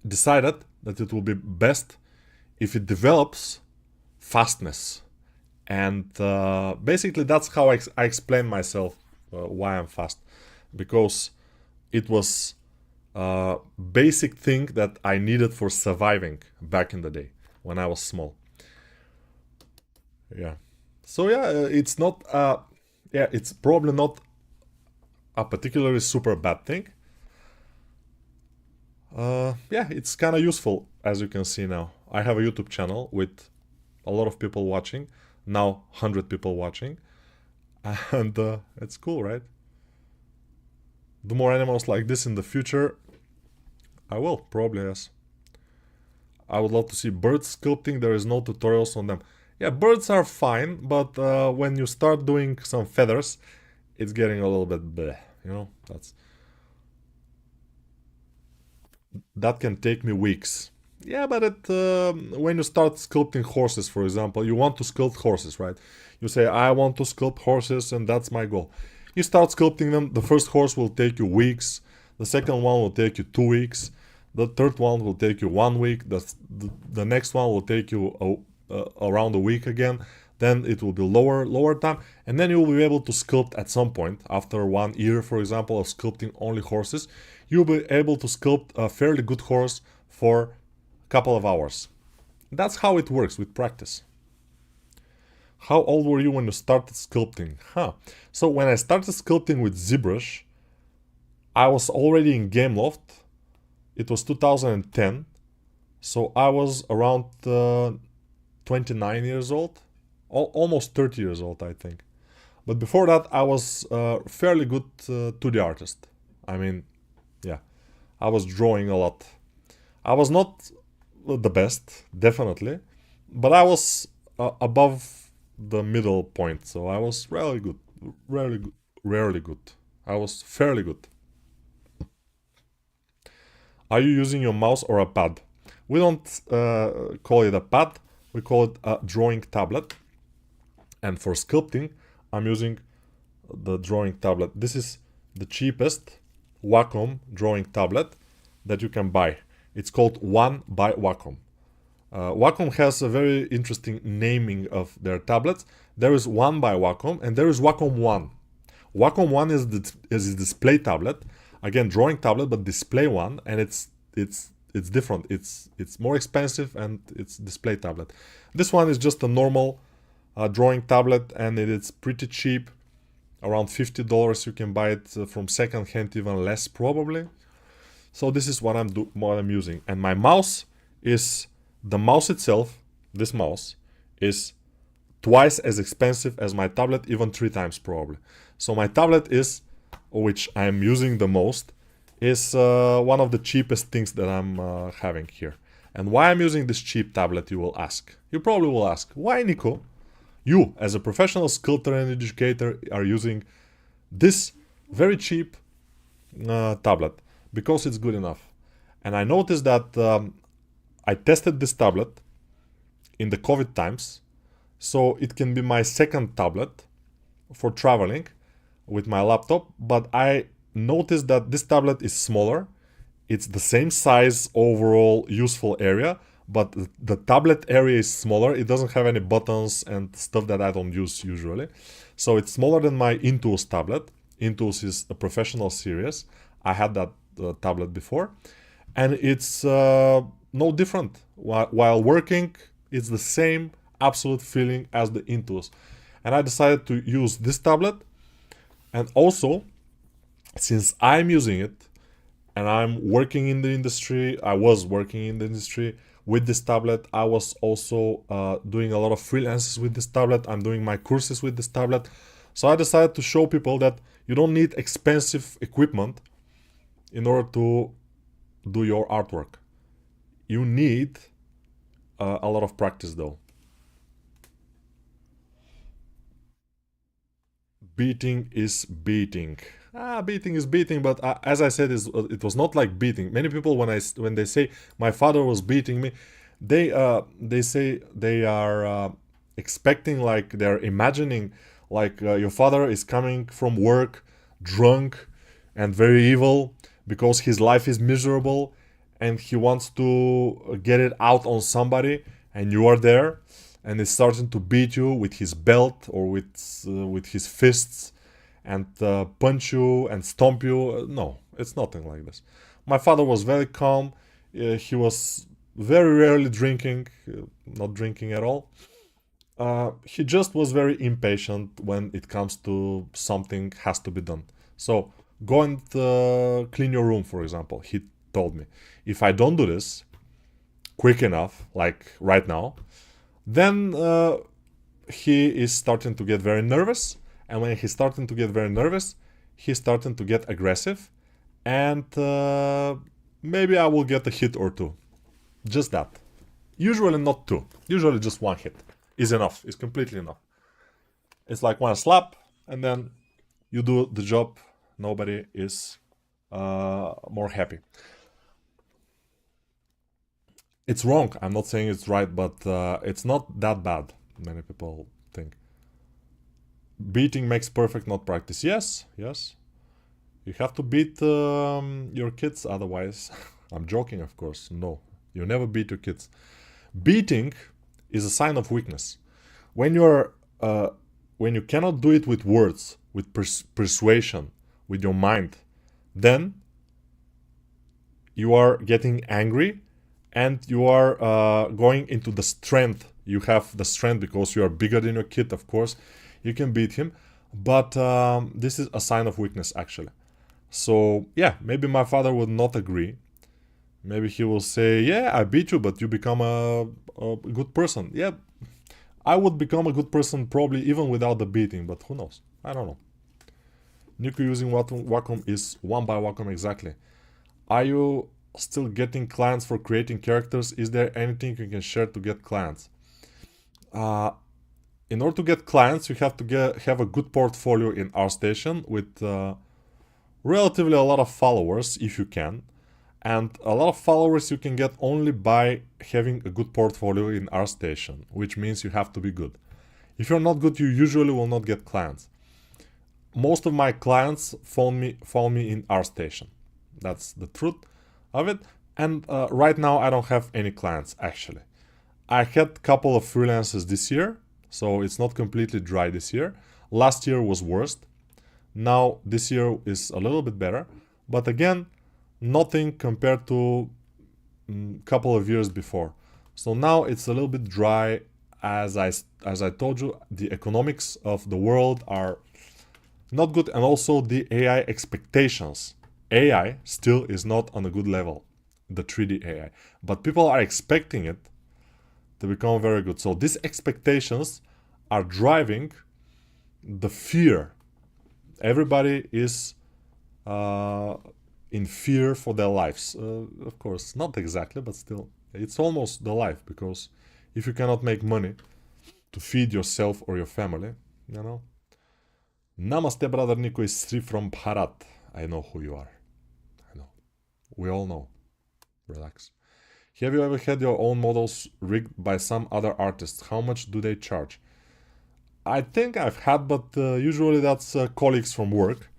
Speaker 1: decided that it will be best if it develops fastness. And basically that's how I explain myself why I'm fast. Because it was a basic thing that I needed for surviving back in the day when I was small. Yeah. So yeah, it's not it's probably not a particularly super bad thing. Yeah, it's kind of useful, as you can see now. I have a YouTube channel with a lot of people watching, now 100 people watching, and it's cool, right? Do more animals like this in the future? I will, probably, yes. I would love to see birds sculpting. There is no tutorials on them. Yeah, birds are fine, but when you start doing some feathers, it's getting a little bit bleh, you know? That can take me weeks. Yeah, but when you start sculpting horses, for example, you want to sculpt horses, right? You say, I want to sculpt horses, and that's my goal. You start sculpting them. The first horse will take you weeks. The second one will take you 2 weeks. The third one will take you 1 week. The next one will take you around a week again. Then it will be lower time. And then you will be able to sculpt at some point. After 1 year, for example, of sculpting only horses, you'll be able to sculpt a fairly good horse for a couple of hours. That's how it works with practice. How old were you when you started sculpting? So when I started sculpting with ZBrush, I was already in Gameloft. It was 2010. So I was around 29 years old. Almost 30 years old, I think. But before that, I was fairly good 2D artist. I mean, yeah, I was drawing a lot. I was not the best, definitely, but I was above the middle point, so I was rarely good. I was fairly good. Are you using your mouse or a pad? We don't call it a pad, we call it a drawing tablet. And for sculpting, I'm using the drawing tablet. This is the cheapest Wacom drawing tablet that you can buy. It's called One by Wacom. Wacom has a very interesting naming of their tablets. There is One by Wacom and there is Wacom One. Wacom One is a display tablet, again drawing tablet, but display one, and it's different. It's more expensive and it's display tablet. This one is just a normal drawing tablet, and it's pretty cheap, around $50. You can buy it from second hand, even less probably. So this is what I'm using, and my mouse is the mouse itself. This mouse is twice as expensive as my tablet, even 3 times probably. So my tablet is, which I am using the most, is one of the cheapest things that I'm having here. And why I'm using this cheap tablet, you will ask. You probably will ask, why, Nico? You, as a professional sculptor and educator, are using this very cheap tablet because it's good enough. And I noticed that I tested this tablet in the COVID times, so it can be my second tablet for traveling with my laptop, but I noticed that this tablet is smaller. It's the same size overall useful area, but the tablet area is smaller. It doesn't have any buttons and stuff that I don't use usually. So it's smaller than my Intuos tablet. Intuos is a professional series. I had that tablet before, and it's no different. While working, it's the same absolute feeling as the Intuos. And I decided to use this tablet. And also, since I'm using it and I'm working in the industry, I was working in the industry with this tablet. I was also doing a lot of freelances with this tablet. I'm doing my courses with this tablet. So I decided to show people that you don't need expensive equipment in order to do your artwork. You need a lot of practice though. Beating is beating. Beating is beating, but as I said, it was not like beating. Many people, when they say my father was beating me, they say they are expecting, like they're imagining, like your father is coming from work drunk and very evil because his life is miserable and he wants to get it out on somebody, and you are there and is starting to beat you with his belt or with his fists and punch you and stomp you. No, it's nothing like this. My father was very calm. He was very rarely drinking, not drinking at all. He just was very impatient when it comes to something has to be done. So go and clean your room, for example. He told me, if I don't do this quick enough, like right now, then he is starting to get very nervous. And when he's starting to get very nervous, he's starting to get aggressive. And maybe I will get a hit or two. Just that. Usually not two. Usually just one hit is enough. It's completely enough. It's like one slap, and then you do the job. Nobody is more happy. It's wrong. I'm not saying it's right, but it's not that bad. Many people think. Beating makes perfect, not practice. Yes, yes. You have to beat your kids, otherwise. I'm joking, of course. No, you never beat your kids. Beating is a sign of weakness. When you cannot do it with words, with persuasion, with your mind, then you are getting angry and you are going into the strength. You have the strength because you are bigger than your kid, of course. You can beat him, but this is a sign of weakness, actually. So, yeah, maybe my father would not agree. Maybe he will say, yeah, I beat you, but you become a good person. Yeah, I would become a good person probably even without the beating, but who knows? I don't know. Nico using Wacom is one by Wacom exactly. Are you still getting clients for creating characters? Is there anything you can share to get clients? In order to get clients, you have to have a good portfolio in ArtStation with relatively a lot of followers, if you can. And a lot of followers you can get only by having a good portfolio in ArtStation, which means you have to be good. If you're not good, you usually will not get clients. Most of my clients found me in ArtStation. That's the truth of it. And right now I don't have any clients, actually. I had a couple of freelances this year, so it's not completely dry this year. Last year was worst. Now this year is a little bit better, but again, nothing compared to a couple of years before. So now it's a little bit dry. As I told you, the economics of the world are not good, and also the AI expectations. AI still is not on a good level, the 3D AI, but people are expecting it to become very good. So these expectations are driving the fear. Everybody is in fear for their lives. Of course, not exactly, but still, it's almost the life, because if you cannot make money to feed yourself or your family, you know. Namaste, brother Nico is Sri from Bharat. I know who you are. I know. We all know. Relax. Have you ever had your own models rigged by some other artists? How much do they charge? I think I've had, but usually that's colleagues from work.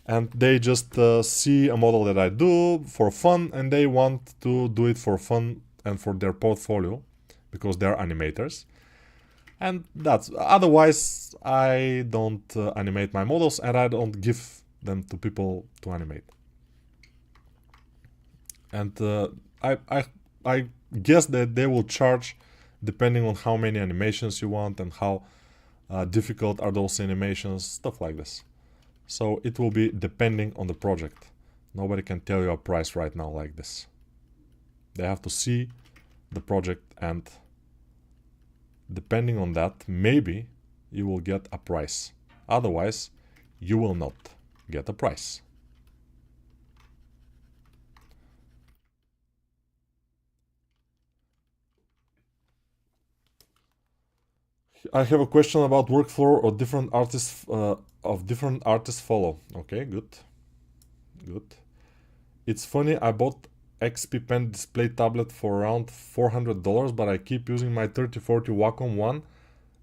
Speaker 1: And they just see a model that I do for fun, and they want to do it for fun and for their portfolio, because they're animators. And that's, otherwise I don't animate my models, and I don't give them to people to animate. And I guess that they will charge depending on how many animations you want and how difficult are those animations, stuff like this. So it will be depending on the project. Nobody can tell you a price right now like this. They have to see the project, and depending on that, maybe you will get a price. Otherwise, you will not get a price. I have a question about workflow or different artists of different artists follow. Okay, good. Good. It's funny, I bought XP Pen display tablet for around $400, but I keep using my 3040 Wacom one.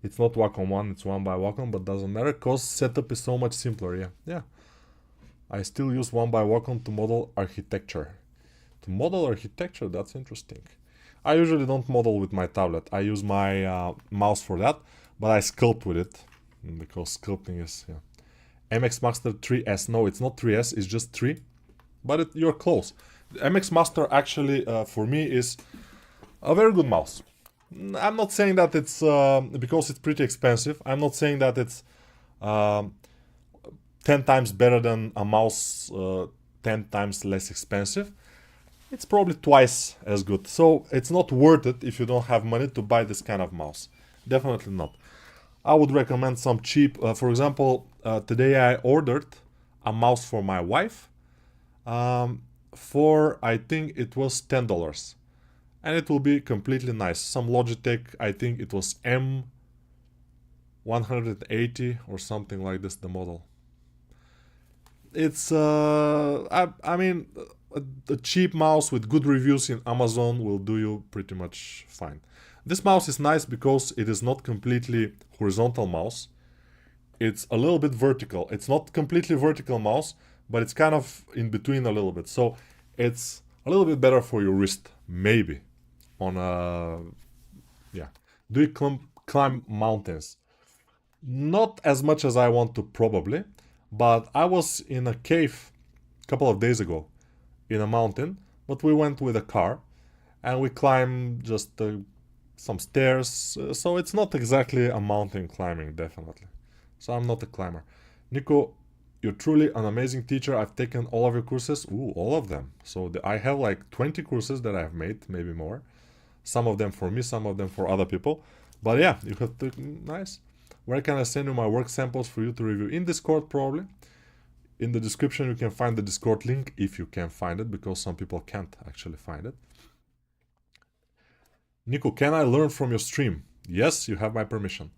Speaker 1: It's not Wacom one, it's one by Wacom, but doesn't matter because setup is so much simpler. Yeah. I still use one by Wacom to model architecture. To model architecture, that's interesting. I usually don't model with my tablet. I use my mouse for that, but I sculpt with it because sculpting is, yeah. MX Master 3S. No, it's not 3S, it's just 3. But you're close. The MX Master actually, for me, is a very good mouse. I'm not saying that it's, because it's pretty expensive, I'm not saying that it's 10 times better than a mouse 10 times less expensive. It's probably twice as good. So it's not worth it if you don't have money to buy this kind of mouse. Definitely not. I would recommend some cheap, for example, today I ordered a mouse for my wife for, I think it was $10. And it will be completely nice. Some Logitech, I think it was M180 or something like this, the model. It's, I mean, a cheap mouse with good reviews in Amazon will do you pretty much fine. This mouse is nice because it is not completely horizontal mouse. It's a little bit vertical. It's not completely vertical mouse, but it's kind of in between a little bit. So it's a little bit better for your wrist, maybe. On a, yeah. Do you climb mountains? Not as much as I want to, probably, but I was in a cave a couple of days ago in a mountain, but we went with a car and we climbed just some stairs, so it's not exactly a mountain climbing, definitely. So I'm not a climber. Nico, you're truly an amazing teacher. I've taken all of your courses. Ooh, all of them. So I have like 20 courses that I've made, maybe more. Some of them for me, some of them for other people. But yeah, you have taken, nice. Where can I send you my work samples for you to review? In Discord, probably. In the description, you can find the Discord link if you can find it, because some people can't actually find it. Nico, can I learn from your stream? Yes, you have my permission.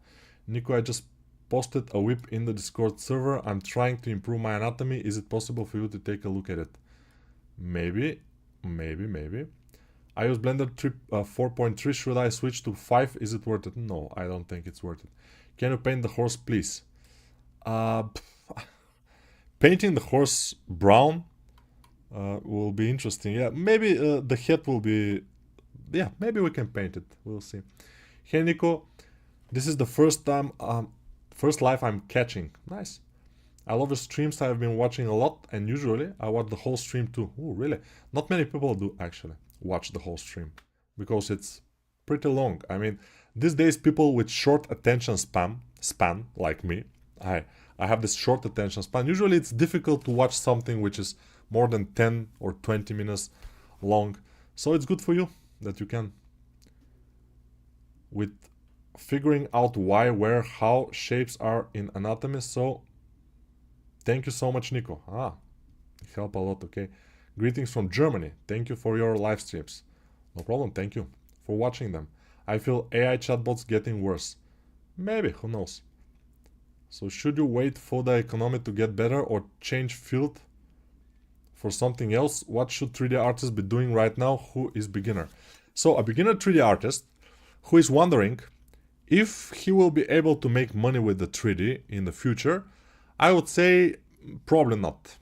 Speaker 1: Nico, I just posted a whip in the Discord server. I'm trying to improve my anatomy. Is it possible for you to take a look at it? Maybe. I use Blender 4.3. Should I switch to 5? Is it worth it? No, I don't think it's worth it. Can you paint the horse, please? Painting the horse brown will be interesting. Yeah, maybe the head will be... Yeah, maybe we can paint it. We'll see. Hey, Nico. This is the first live I'm catching. Nice. I love your streams. I've been watching a lot, and usually I watch the whole stream too. Oh, really? Not many people do actually watch the whole stream because it's pretty long. I mean, these days people with short attention span like me, I have this short attention span. Usually it's difficult to watch something which is more than 10 or 20 minutes long. So it's good for you that you can. With figuring out why, where, how shapes are in anatomy. So thank you so much, Nico. Help a lot, okay? Greetings from Germany. Thank you for your live streams. No problem, thank you for watching them. I feel AI chatbots getting worse. Maybe, who knows? So should you wait for the economy to get better or change field for something else? What should 3D artists be doing right now who is beginner? So a beginner 3D artist who is wondering if he will be able to make money with the 3D in the future, I would say probably not.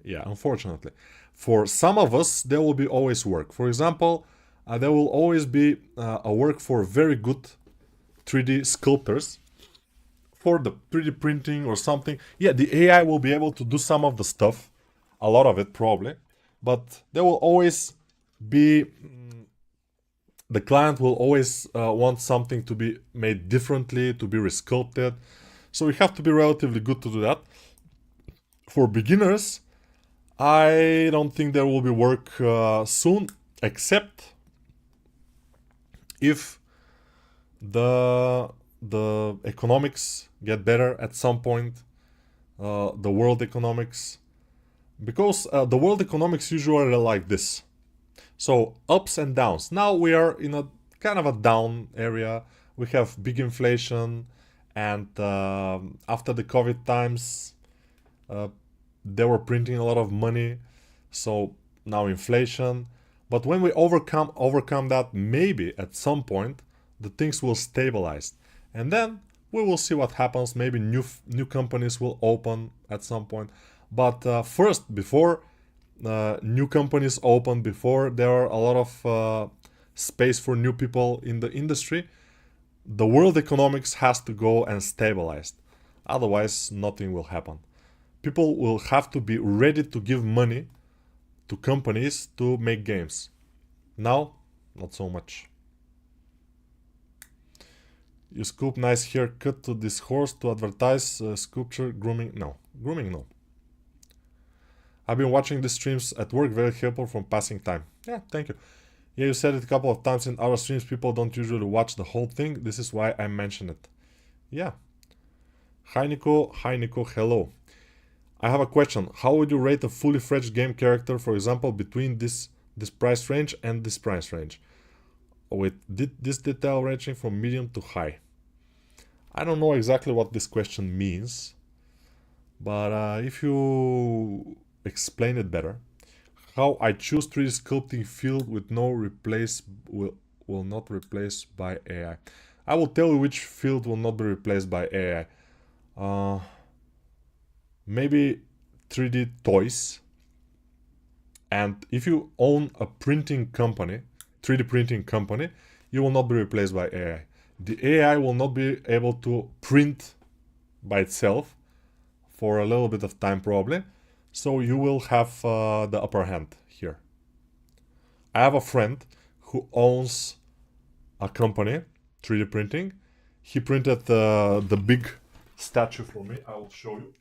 Speaker 1: Yeah, unfortunately. For some of us, there will be always work. For example, there will always be a work for very good 3D sculptors for the 3D printing or something. Yeah, the AI will be able to do some of the stuff, a lot of it probably, but there will always be, the client will always want something to be made differently, to be resculpted. So we have to be relatively good to do that. For beginners, I don't think there will be work soon, except if the economics get better at some point, the world economics, because the world economics usually are like this. So ups and downs. Now we are in a kind of a down area. We have big inflation, and after the COVID times, they were printing a lot of money. So now inflation. But when we overcome that, maybe at some point the things will stabilize, and then we will see what happens. Maybe new companies will open at some point. But first, before new companies open, before there are a lot of space for new people in the industry, the world economics has to go and stabilize. Otherwise, nothing will happen. People will have to be ready to give money to companies to make games. Now, not so much. You sculpt nice haircut to this horse to advertise sculpture, grooming. No, grooming, no. I've been watching the streams at work, very helpful from passing time. Yeah, thank you. Yeah, you said it a couple of times in our streams, people don't usually watch the whole thing. This is why I mentioned it. Yeah. Hi Nico, hello. I have a question. How would you rate a fully fledged game character, for example, between this price range and this price range? With this detail ranging from medium to high. I don't know exactly what this question means, but if you explain it better. How I choose 3D sculpting field with no replace will not replace by AI. I will tell you which field will not be replaced by AI. Maybe 3D toys. And if you own a printing company, 3D printing company, you will not be replaced by AI. The AI will not be able to print by itself for a little bit of time probably. So you will have the upper hand here. I have a friend who owns a company, 3D printing. He printed the big statue for me. I will show you.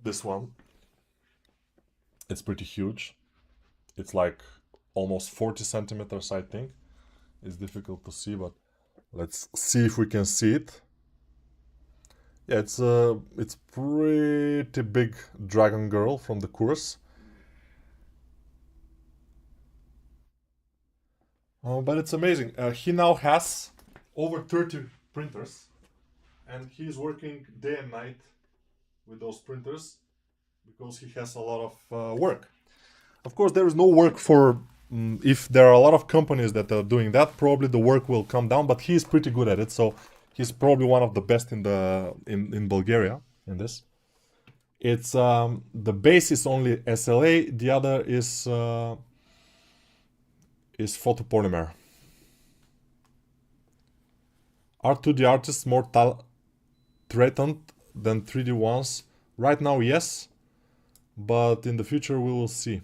Speaker 1: This one. It's pretty huge. It's like almost 40 centimeters, I think. It's difficult to see, but let's see if we can see it. Yeah, it's pretty big dragon girl from the course. But it's amazing. He now has over 30 printers, and he's working day and night with those printers because he has a lot of work. Of course, there is no work for if there are a lot of companies that are doing that, probably the work will come down, but he is pretty good at it, so he's probably one of the best in Bulgaria in this. It's the base is only SLA, the other is photopolymer. Are 2D artists more threatened than 3D ones? Right now, yes, but in the future we will see.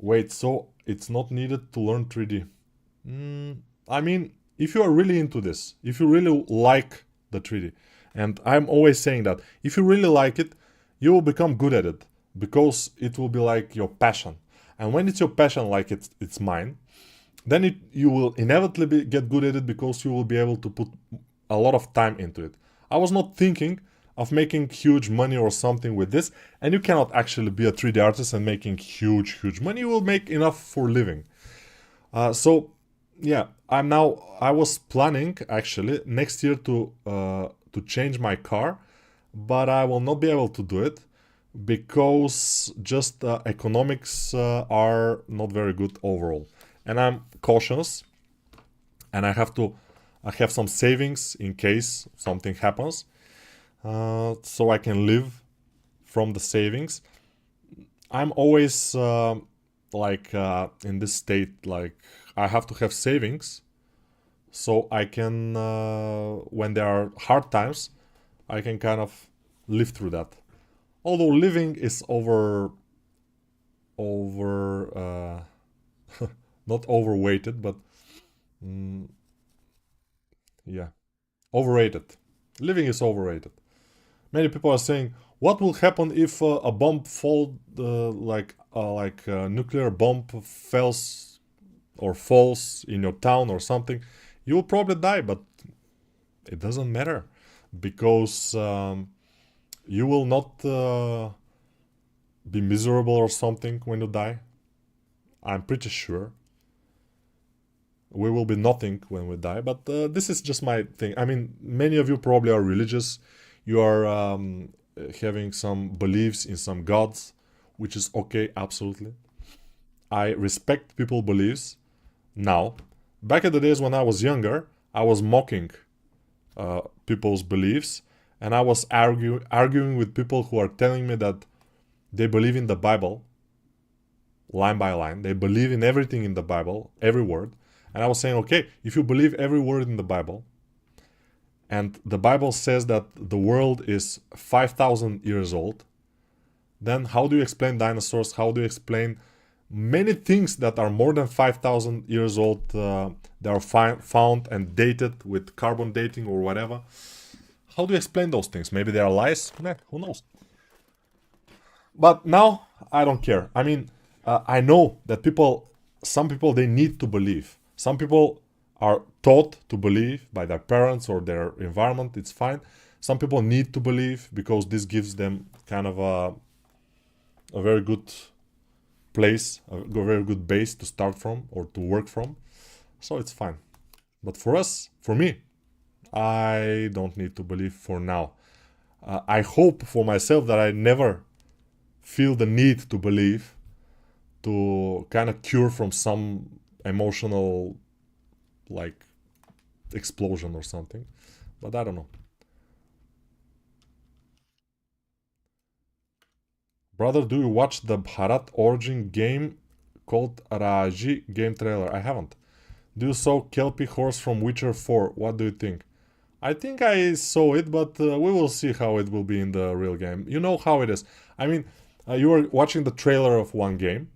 Speaker 1: Wait, so it's not needed to learn 3D? I mean, if you are really into this, if you really like the 3D, and I'm always saying that, if you really like it, you will become good at it, because it will be like your passion. And when it's your passion, like it's mine, then you will inevitably get good at it because you will be able to put a lot of time into it. I was not thinking of making huge money or something with this, and you cannot actually be a 3D artist and making huge money. You will make enough for living. So yeah, I was planning actually next year to change my car, but I will not be able to do it because just economics are not very good overall, and I'm cautious, and I have some savings in case something happens, so I can live from the savings. I'm always in this state, like I have to have savings so I can, when there are hard times, I can kind of live through that. Although living is over, not overweighted, but mm, yeah, overrated. Living is overrated. Many people are saying, what will happen if a bomb fall, like a nuclear bomb falls or falls in your town or something? You will probably die, but it doesn't matter because you will not be miserable or something when you die. I'm pretty sure we will be nothing when we die, but this is just my thing. I mean, many of you probably are religious. You are having some beliefs in some gods, which is okay, absolutely. I respect people's beliefs now. Back in the days when I was younger, I was mocking people's beliefs, and I was arguing with people who are telling me that they believe in the Bible line by line. They believe in everything in the Bible, every word. And I was saying, okay, if you believe every word in the Bible, and the Bible says that the world is 5,000 years old, then how do you explain dinosaurs? How do you explain many things that are more than 5,000 years old, that are found and dated with carbon dating or whatever? How do you explain those things? Maybe they are lies? Meh, who knows? But now I don't care. I mean, I know that some people, they need to believe. Some people are taught to believe by their parents or their environment. It's fine. Some people need to believe because this gives them kind of a very good place, a very good base to start from or to work from. So it's fine. But for us, for me, I don't need to believe for now. I hope for myself that I never feel the need to believe to kind of cure from some emotional, like, explosion or something. But I don't know. Brother, do you watch the Bharat origin game called Raji game trailer? I haven't. Do you saw Kelpie horse from Witcher 4? What do you think? I think I saw it, but we will see how it will be in the real game. You know how it is. I mean, you were watching the trailer of one game,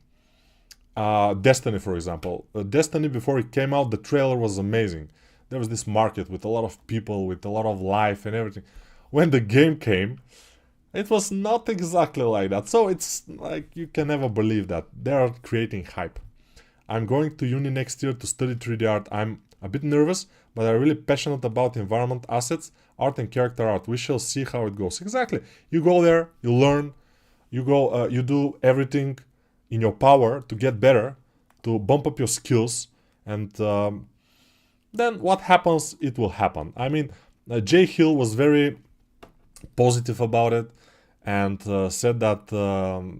Speaker 1: Destiny, for example. Destiny, before it came out, the trailer was amazing. There was this market with a lot of people, with a lot of life and everything. When the game came, it was not exactly like that. So it's like you can never believe that. They are creating hype. I'm going to uni next year to study 3D art. I'm a bit nervous, but I'm really passionate about environment, assets, art, and character art. We shall see how it goes. Exactly. You go there, you learn, you do everything in your power to get better, to bump up your skills, and then what happens, it will happen. I mean, Jay Hill was very positive about it and said that,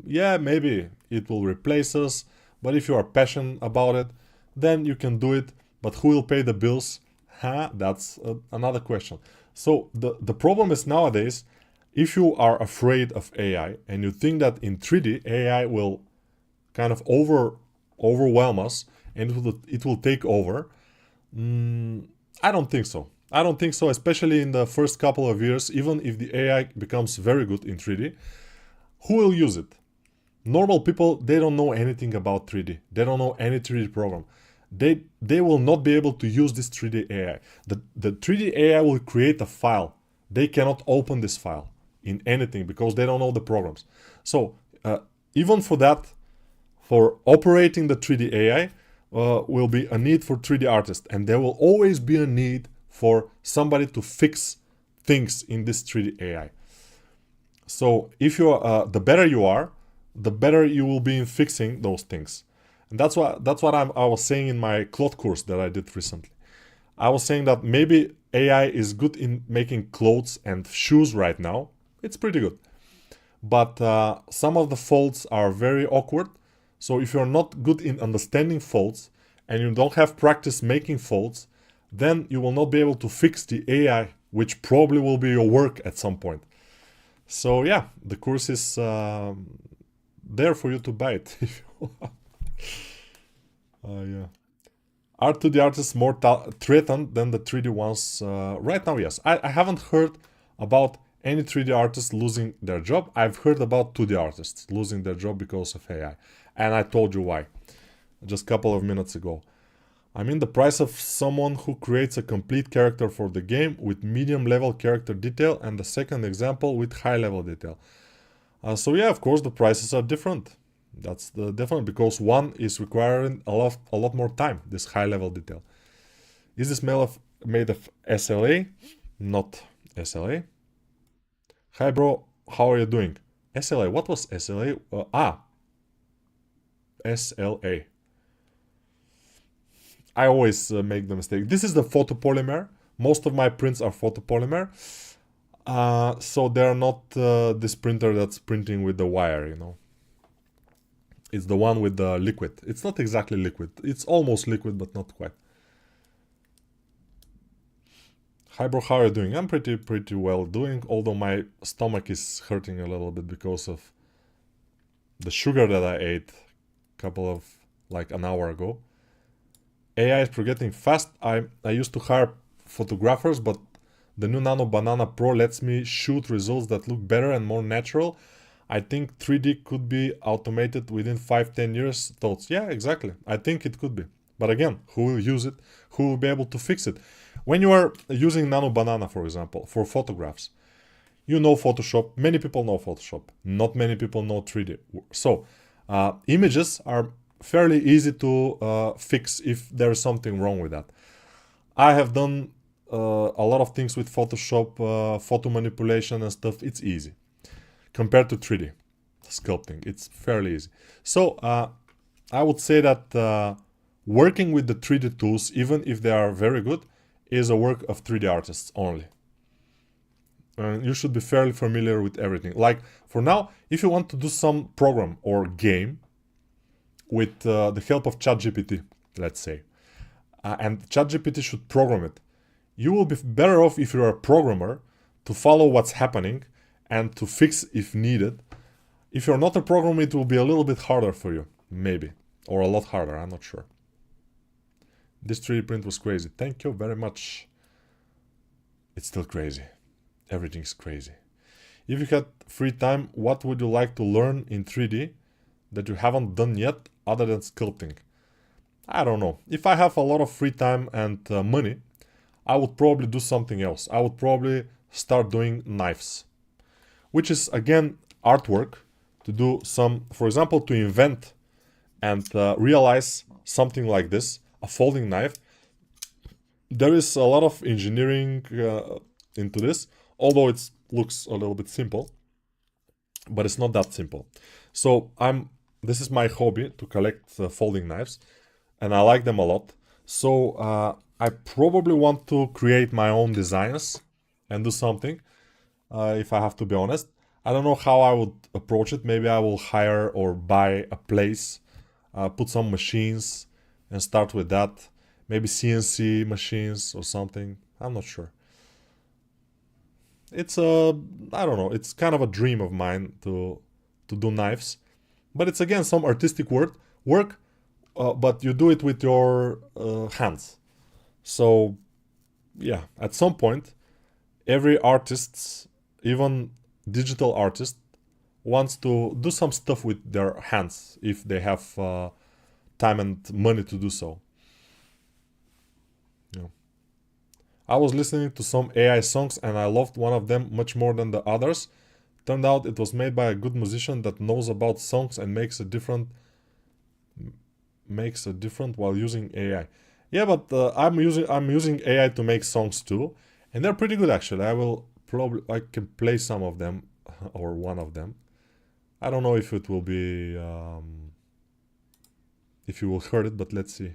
Speaker 1: yeah, maybe it will replace us, but if you are passionate about it, then you can do it. But who will pay the bills? Huh? That's another question. So the problem is nowadays, if you are afraid of AI and you think that in 3D AI will kind of overwhelm us and it will take over, I don't think so. I don't think so, especially in the first couple of years. Even if the AI becomes very good in 3D, who will use it? Normal people, they don't know anything about 3D. They don't know any 3D program. They will not be able to use this 3D AI. The 3D AI will create a file. They cannot open this file in anything because they don't know the programs. So even for that, for operating the 3D AI, will be a need for 3D artists, and there will always be a need for somebody to fix things in this 3D AI. So if you the better you are, the better you will be in fixing those things. And that's what I was saying in my cloth course that I did recently. I was saying that maybe AI is good in making clothes and shoes right now. It's pretty good. But some of the folds are very awkward. So if you're not good in understanding folds and you don't have practice making folds, then you will not be able to fix the AI, which probably will be your work at some point. So yeah, the course is there for you to buy it. Yeah. Are 2D artists more threatened than the 3D ones? Right now, yes. I haven't heard about any 3D artists losing their job. I've heard about 2D artists losing their job because of AI. And I told you why just a couple of minutes ago. I mean, the price of someone who creates a complete character for the game with medium level character detail, and the second example with high level detail. So yeah, of course, the prices are different. That's the difference, because one is requiring a lot more time, this high level detail. Is this made of SLA? Not SLA. Hi bro, how are you doing? SLA, what was SLA? SLA. I always make the mistake. This is the photopolymer. Most of my prints are photopolymer. So they're not this printer that's printing with the wire, you know. It's the one with the liquid. It's not exactly liquid. It's almost liquid, but not quite. Hi bro, how are you doing? I'm pretty well doing, although my stomach is hurting a little bit because of the sugar that I ate like an hour ago. AI is progressing fast. I used to hire photographers, but the new Nano Banana Pro lets me shoot results that look better and more natural. I think 3D could be automated within 5-10 years. Thoughts? Yeah, exactly. I think it could be. But again, who will use it? Who will be able to fix it? When you are using Nano Banana, for example, for photographs, you know Photoshop. Many people know Photoshop. Not many people know 3D. So, images are fairly easy to fix if there is something wrong with that. I have done a lot of things with Photoshop, photo manipulation and stuff. It's easy compared to 3D sculpting. It's fairly easy. So I would say that working with the 3D tools, even if they are very good, is a work of 3D artists only. And you should be fairly familiar with everything. Like for now, if you want to do some program or game with the help of ChatGPT, let's say, and ChatGPT should program it, you will be better off if you're a programmer to follow what's happening and to fix if needed. If you're not a programmer, it will be a little bit harder for you, maybe, or a lot harder, I'm not sure. This 3D print was crazy. Thank you very much. It's still crazy. Everything's crazy. If you had free time, what would you like to learn in 3D that you haven't done yet other than sculpting? I don't know. If I have a lot of free time and money, I would probably do something else. I would probably start doing knives, which is again artwork. To do some, for example, to invent and realize something like this, a folding knife. There is a lot of engineering into this, although it looks a little bit simple, but it's not that simple. So this is my hobby, to collect folding knives, and I like them a lot. So I probably want to create my own designs and do something, if I have to be honest. I don't know how I would approach it. Maybe I will hire or buy a place, put some machines and start with that. Maybe CNC machines or something. I'm not sure. It's I don't know, it's kind of a dream of mine to do knives. But it's again some artistic work, but you do it with your hands. So yeah, at some point, every artist, even digital artist, wants to do some stuff with their hands if they have time and money to do so. Yeah. I was listening to some AI songs and I loved one of them much more than the others. Turned out it was made by a good musician that knows about songs and makes a different makes a difference while using AI. Yeah, but I'm using AI to make songs too, and they're pretty good actually. I can play some of them or one of them. I don't know if it will be if you will hear it, but let's see.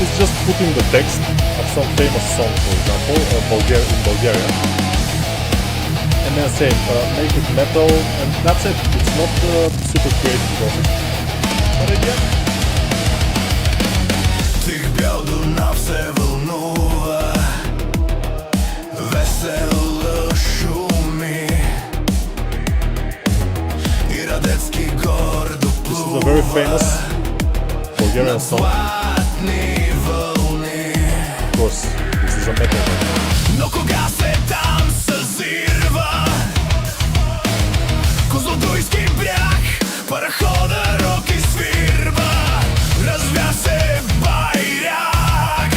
Speaker 1: It's just putting the text of some famous song, for example, in Bulgaria, and then say make it metal, and that's it. It's not super creative process. But again,
Speaker 2: Тих бедуна все вълнува, весело шуми и радецки гордо
Speaker 1: this is a very famous Bulgarian song.
Speaker 2: платни вълни.
Speaker 1: Of course, this is a metal band.
Speaker 2: Но кога се там съзирва Козлодуйски бряг, парахода роки свирва, развя се байрак.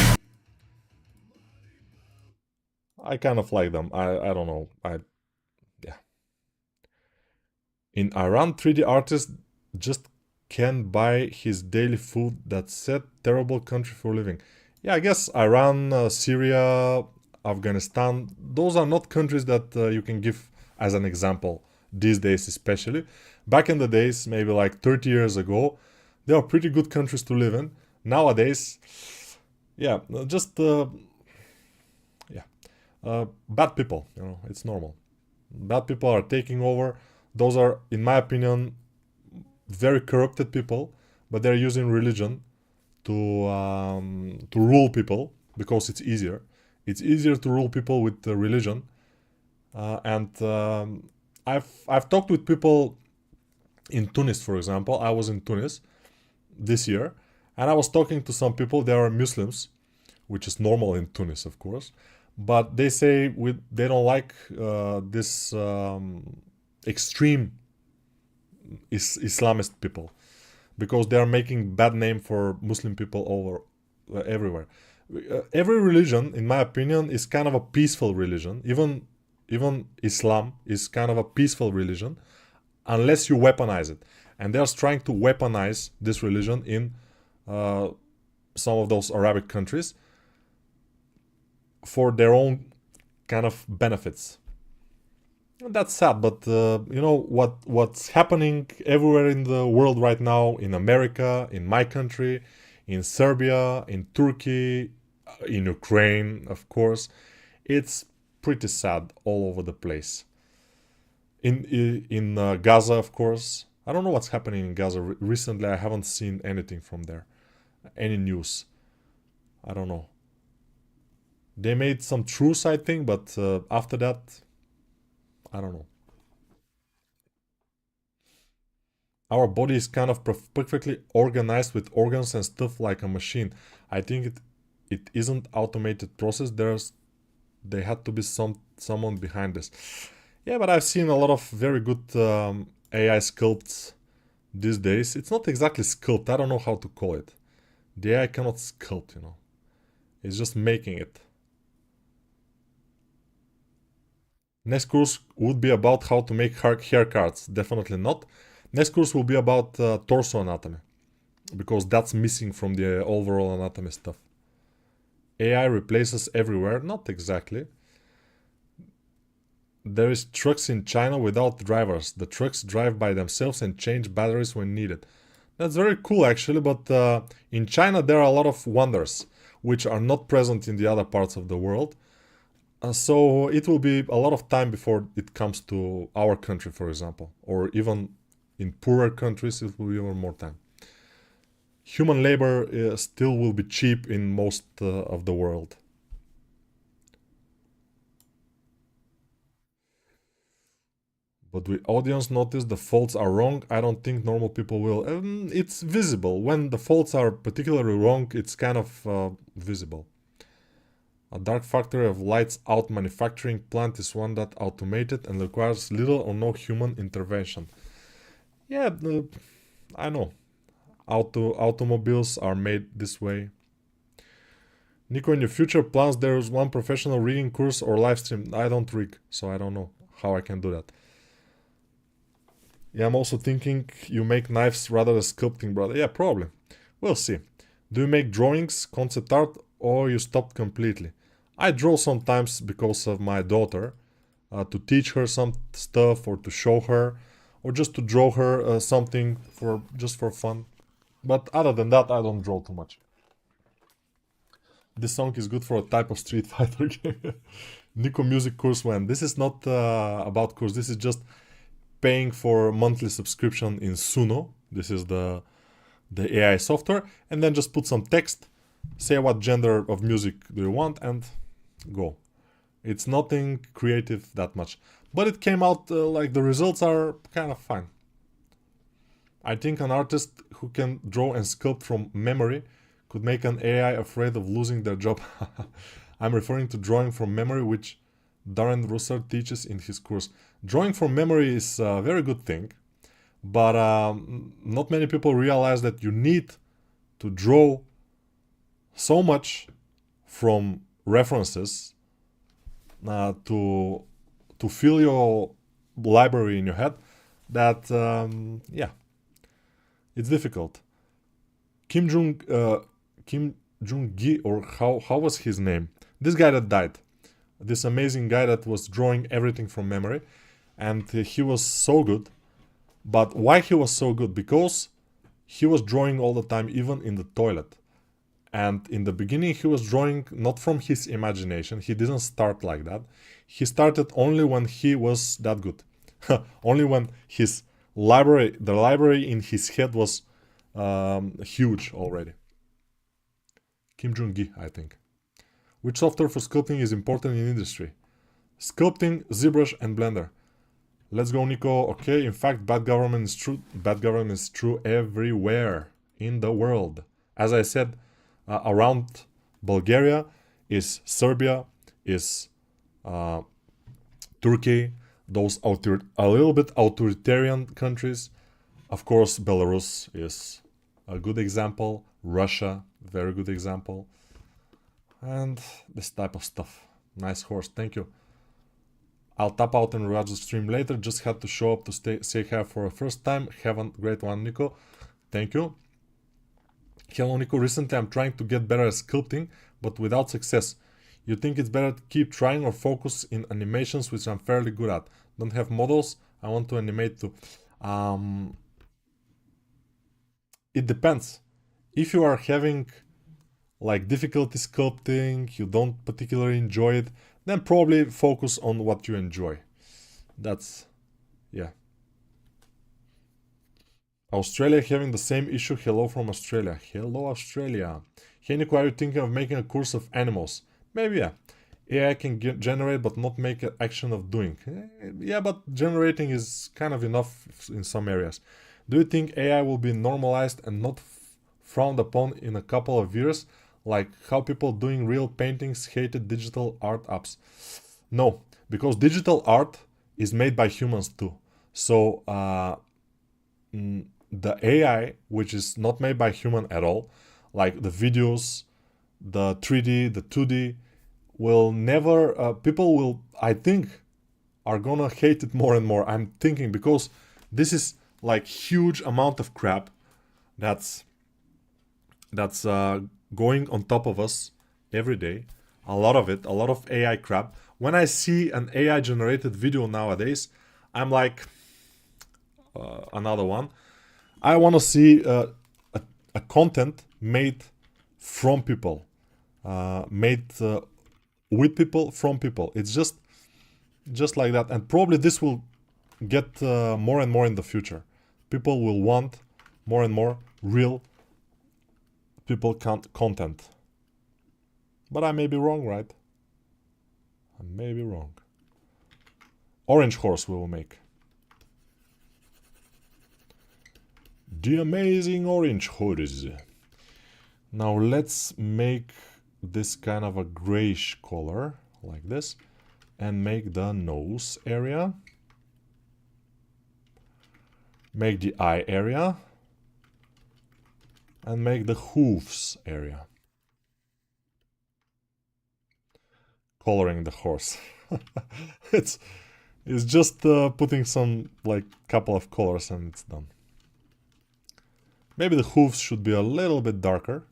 Speaker 1: I kind of like them. I don't know. Yeah. In Iran, 3D artist just can't buy his daily food. That's a terrible country for living. Yeah, I guess Iran, Syria, Afghanistan, those are not countries that you can give as an example these days, especially. Back in the days, maybe like 30 years ago, they are pretty good countries to live in. Nowadays, yeah, just bad people, it's normal. Bad people are taking over. Those are, in my opinion, very corrupted people, but they're using religion to rule people because it's easier. It's easier to rule people with religion, and I've talked with people in Tunis, for example. I was in Tunis this year, and I was talking to some people. They are Muslims, which is normal in Tunis, of course, but they say they don't like this extreme Islamist people because they are making bad name for Muslim people over everywhere. Every religion, in my opinion, is kind of a peaceful religion. Even Islam is kind of a peaceful religion, unless you weaponize it. And they're trying to weaponize this religion in some of those Arabic countries for their own kind of benefits. That's sad, but what's happening everywhere in the world right now, in America, in my country, in Serbia, in Turkey, in Ukraine, of course, it's pretty sad all over the place. In Gaza, of course, I don't know what's happening in Gaza. Recently, I haven't seen anything from there, any news. I don't know. They made some truce, I think, but after that, I don't know. Our body is kind of perfectly organized with organs and stuff like a machine. I think it isn't automated process. They had to be someone behind this. Yeah, but I've seen a lot of very good AI sculpts these days. It's not exactly sculpt. I don't know how to call it. The AI cannot sculpt, It's just making it. Next course would be about how to make haircuts. Definitely not. Next course will be about torso anatomy, because that's missing from the overall anatomy stuff. AI replaces everywhere. Not exactly. There is trucks in China without drivers. The trucks drive by themselves and change batteries when needed. That's very cool actually, but in China there are a lot of wonders which are not present in the other parts of the world. So it will be a lot of time before it comes to our country, for example, or even in poorer countries it will be even more time. Human labor still will be cheap in most of the world. But will audience notice the faults are wrong? I don't think normal people will. It's visible. When the faults are particularly wrong, it's kind of visible. A dark factory of lights out manufacturing plant is one that automated and requires little or no human intervention. Yeah, I know. Automobiles are made this way. Nico, in your future plans, there is one professional rigging course or live stream. I don't rig, so I don't know how I can do that. Yeah, I'm also thinking you make knives rather than sculpting, brother. Yeah, probably. We'll see. Do you make drawings, concept art, or you stopped completely? I draw sometimes because of my daughter, to teach her some stuff or to show her, or just to draw her something for just for fun. But other than that, I don't draw too much. This song is good for a type of Street Fighter game. Nico music course when? This is not about course. This is just paying for monthly subscription in Suno. This is the AI software, and then just put some text, say what gender of music do you want, and go. It's nothing creative that much, but it came out like the results are kind of fine. I think an artist who can draw and sculpt from memory could make an AI afraid of losing their job. I'm referring to drawing from memory, which Darren Russell teaches in his course. Drawing from memory is a very good thing, but not many people realize that you need to draw so much from references to fill your library in your head that yeah, it's difficult. Kim Jong-gi, or how was his name? This guy that died, this amazing guy that was drawing everything from memory, and he was so good. But why he was so good? Because he was drawing all the time, even in the toilet. And in the beginning, he was drawing not from his imagination. He didn't start like that. He started only when he was that good. Only when his library, the library in his head was huge already. Kim Jong-gi, I think. Which software for sculpting is important in industry? Sculpting, ZBrush, and Blender. Let's go, Nico. Okay, in fact, bad government is true. Bad government is true everywhere in the world. As I said, around Bulgaria is Serbia, is Turkey, those a little bit authoritarian countries. Of course, Belarus is a good example. Russia, very good example. And this type of stuff. Nice horse, thank you. I'll tap out and rewatch the stream later. Just had to show up to say hi for a first time. Have a great one, Nico. Thank you. Hello, Nico. Recently, I'm trying to get better at sculpting, but without success. You think it's better to keep trying or focus in animations, which I'm fairly good at? Don't have models. I want to animate too. It depends. If you are having like difficulty sculpting, you don't particularly enjoy it, then probably focus on what you enjoy. That's, yeah. Australia having the same issue. Hello from Australia. Hello, Australia. Hey, Nico, are you thinking of making a course of animals? Maybe, yeah. AI can generate but not make an action of doing. Yeah, but generating is kind of enough in some areas. Do you think AI will be normalized and not frowned upon in a couple of years? Like how people doing real paintings hated digital art apps. No, because digital art is made by humans too. So the AI, which is not made by human at all, like the videos, the 3D, the 2D, will never, people will, I think, are gonna hate it more and more. I'm thinking because this is like huge amount of crap that's going on top of us every day. A lot of it, a lot of AI crap. When I see an AI generated video nowadays, I'm like, another one. I want to see a content made from people, made with people, from people. It's just like that, and probably this will get more and more in the future. People will want more and more real people content. But I may be wrong, right? I may be wrong. Orange horse we will make. The amazing orange horse. Now let's make this kind of a grayish color, like this, and make the nose area. Make the eye area. and make the hooves area. Coloring the horse. it's just putting some like couple of colors and it's done. Maybe the hooves should be a little bit darker.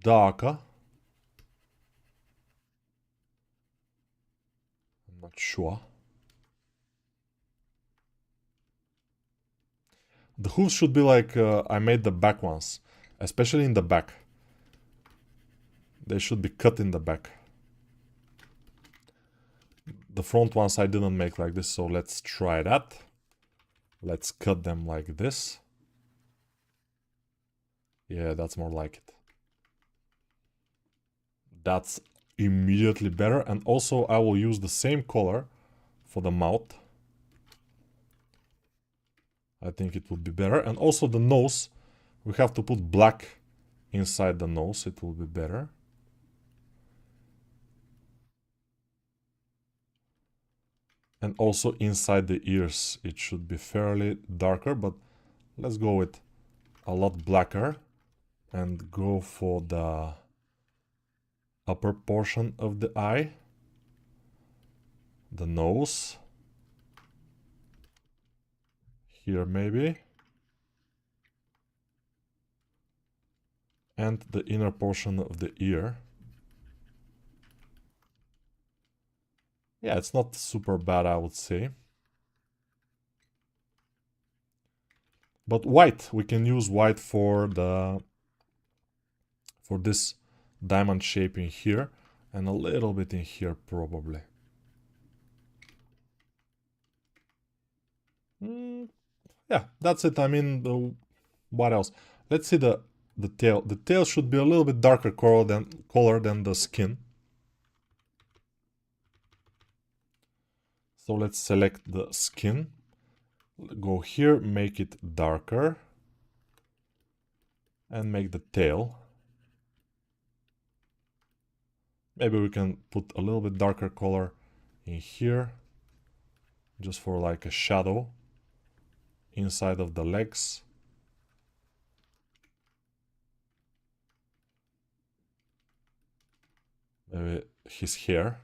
Speaker 1: Darker. I'm not sure. The hooves should be like I made the back ones, especially in the back. They should be cut in the back. The front ones I didn't make like this, so let's try that. Let's cut them like this. Yeah, that's more like it. That's immediately better. And also I will use the same color for the mouth. I think it would be better. And also the nose, we have to put black inside the nose. It will be better. And also inside the ears, it should be fairly darker, but let's go with a lot blacker and go for the upper portion of the eye, the nose, here maybe, and the inner portion of the ear. Yeah, it's not super bad, I would say. But white, we can use white for this diamond shape in here and a little bit in here probably. Yeah, that's it. I mean, what else? Let's see the tail. The tail should be a little bit darker color than the skin. So let's select the skin. Go here, make it darker. And make the tail. Maybe we can put a little bit darker color in here. Just for like a shadow inside of the legs. Maybe his hair.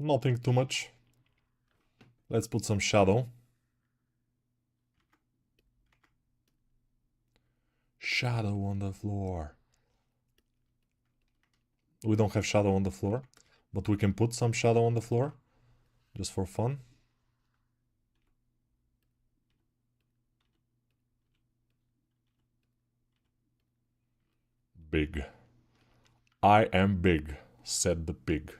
Speaker 1: Nothing too much. Let's put some shadow. Shadow on the floor. We don't have shadow on the floor, but we can put some shadow on the floor just for fun. Big. I am big, said the pig.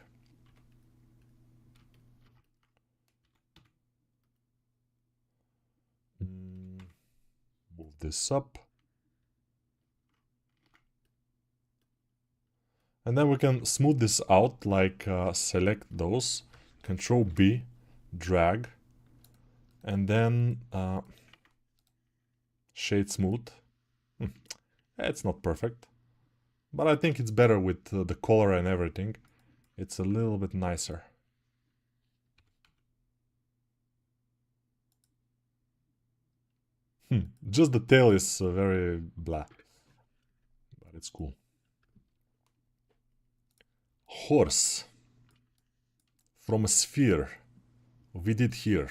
Speaker 1: Move this up. And then we can smooth this out, like select those, Control B, drag, and then shade smooth. It's not perfect, but I think it's better with the color and everything. It's a little bit nicer. Just the tail is very black, but it's cool. Horse. From a sphere. We did here.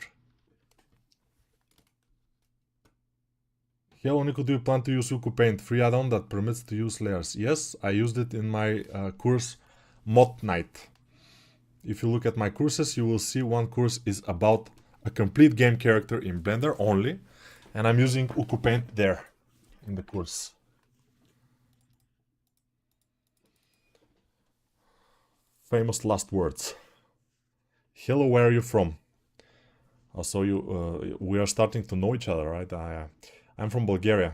Speaker 1: How, Nico, do you plan to use Uku Paint? Free add-on that permits to use layers. Yes, I used it in my course Mod Night. If you look at my courses, you will see one course is about a complete game character in Blender only. And I'm using Uku Paint there in the course. Famous last words. Hello, where are you from? So we are starting to know each other, right? I'm from Bulgaria.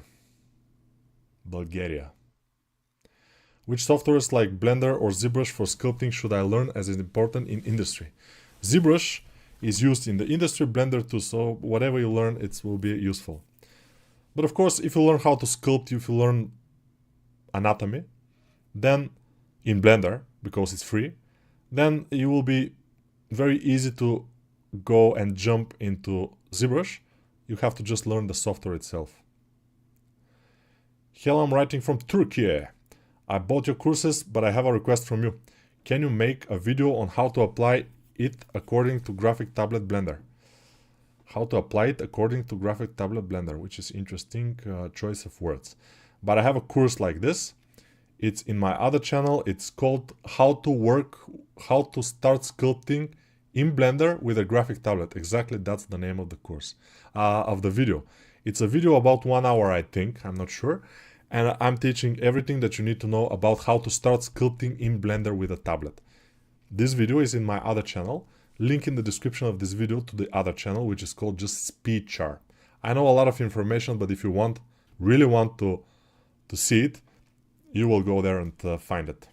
Speaker 1: Which softwares like Blender or ZBrush for sculpting should I learn as is important in industry? ZBrush is used in the industry, Blender too, so whatever you learn, it will be useful. But of course, if you learn how to sculpt, if you learn anatomy, then in Blender, because it's free, then you will be very easy to go and jump into ZBrush. You have to just learn the software itself. Hello, I'm writing from Turkey. I bought your courses, but I have a request from you. Can you make a video on how to apply it according to Graphic Tablet Blender? How to apply it according to Graphic Tablet Blender, which is interesting choice of words. But I have a course like this. It's in my other channel. It's called how to start sculpting in Blender with a graphic tablet. Exactly, that's the name of the course, of the video. It's a video about 1 hour, I think, I'm not sure. And I'm teaching everything that you need to know about how to start sculpting in Blender with a tablet. This video is in my other channel. Link in the description of this video to the other channel, which is called just Speedchar. I know a lot of information, but if you really want to see it, you will go there and find it.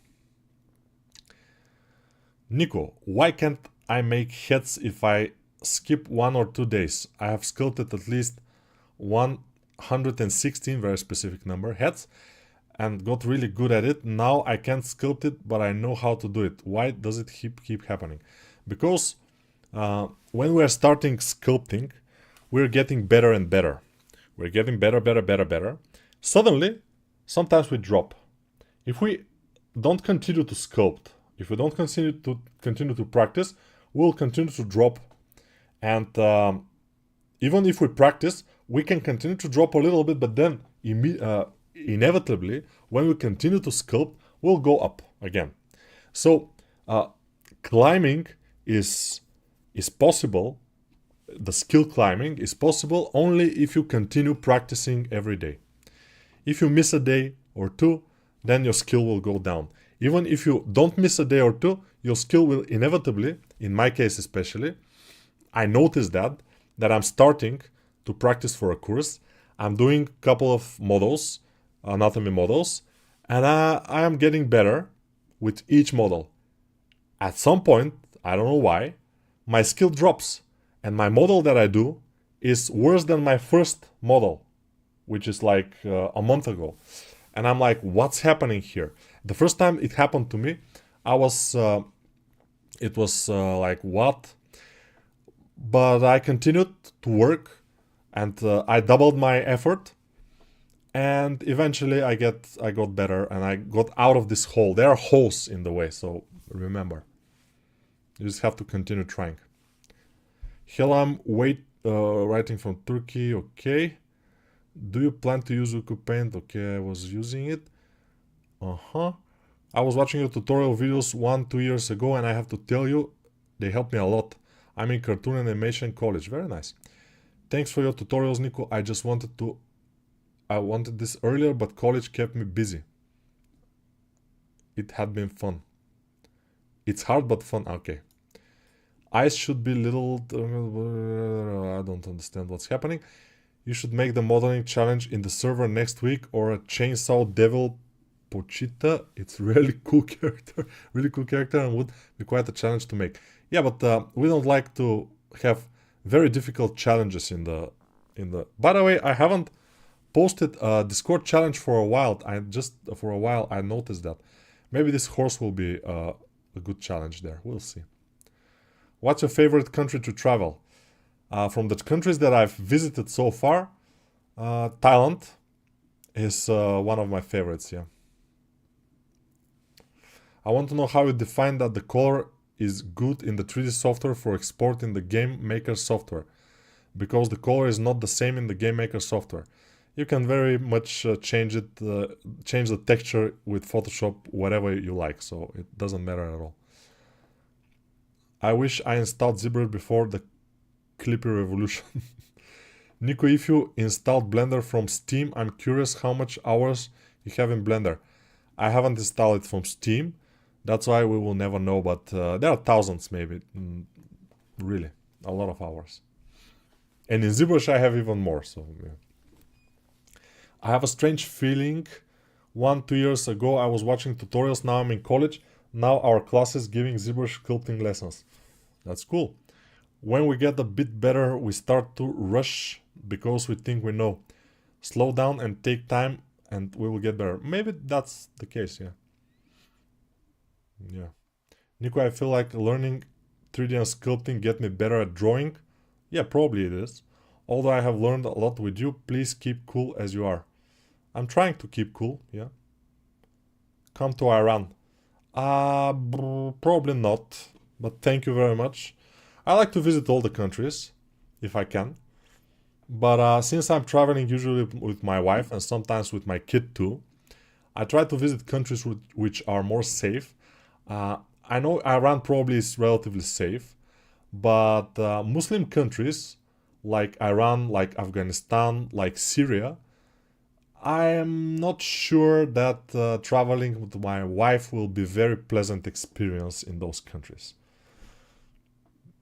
Speaker 1: Nico, why can't I make heads if I skip 1 or 2 days? I have sculpted at least 116, very specific number, heads and got really good at it. Now I can't sculpt it, but I know how to do it. Why does it keep happening? Because when we are starting sculpting, we're getting better and better. We're getting better. Suddenly, sometimes we drop. If we don't continue to sculpt, if we don't continue to practice, we'll continue to drop. And even if we practice, we can continue to drop a little bit, but then inevitably, when we continue to sculpt, we'll go up again. So climbing is possible. The skill climbing is possible only if you continue practicing every day. If you miss a day or two, then your skill will go down. Even if you don't miss a day or two, your skill will inevitably, in my case especially, I noticed that I'm starting to practice for a course. I'm doing a couple of models, anatomy models, and I am getting better with each model. At some point, I don't know why, my skill drops, and my model that I do is worse than my first model, which is like a month ago. And I'm like, what's happening here? The first time it happened to me, it was like, what? But I continued to work, and I doubled my effort, and eventually I got better, and I got out of this hole. There are holes in the way, so remember, you just have to continue trying. Helam, writing from Turkey. Okay. Do you plan to use Uku Paint? Okay, I was using it. I was watching your tutorial videos 1-2 years ago, and I have to tell you, they helped me a lot. I'm in cartoon animation college. Very nice. Thanks for your tutorials, Nico. I wanted this earlier, but college kept me busy. It had been fun. It's hard but fun. Okay. Eyes should be little... I don't understand what's happening. You should make the modeling challenge in the server next week, or a Chainsaw Devil Pochita. It's really cool character. Really cool character, and would be quite a challenge to make. Yeah, but we don't like to have very difficult challenges in the... By the way, I haven't posted a Discord challenge for a while. For a while I noticed that. Maybe this horse will be a good challenge there. We'll see. What's your favorite country to travel? From the countries that I've visited so far, Thailand is one of my favorites, yeah. I want to know how you define that the color is good in the 3D software for export in the Game Maker software, because the color is not the same in the Game Maker software. You can very much change the texture with Photoshop, whatever you like, so it doesn't matter at all. I wish I installed ZBrush before the Clippy revolution. Nico, if you installed Blender from Steam, I'm curious how much hours you have in Blender. I haven't installed it from Steam, that's why we will never know, but there are thousands maybe. Really, a lot of hours. And in ZBrush I have even more, so yeah. I have a strange feeling. 1-2 years ago I was watching tutorials, now I'm in college. Now our class is giving ZBrush sculpting lessons. That's cool. When we get a bit better, we start to rush because we think we know. Slow down and take time and we will get better. Maybe that's the case, yeah. Yeah. Nico, I feel like learning 3D and sculpting get me better at drawing? Yeah, probably it is. Although I have learned a lot with you, please keep cool as you are. I'm trying to keep cool, yeah. Come to Iran. Probably not, but thank you very much. I like to visit all the countries, if I can. But since I'm traveling usually with my wife and sometimes with my kid too, I try to visit countries which are more safe. I know Iran probably is relatively safe, but Muslim countries like Iran, like Afghanistan, like Syria, I am not sure that traveling with my wife will be very pleasant experience in those countries.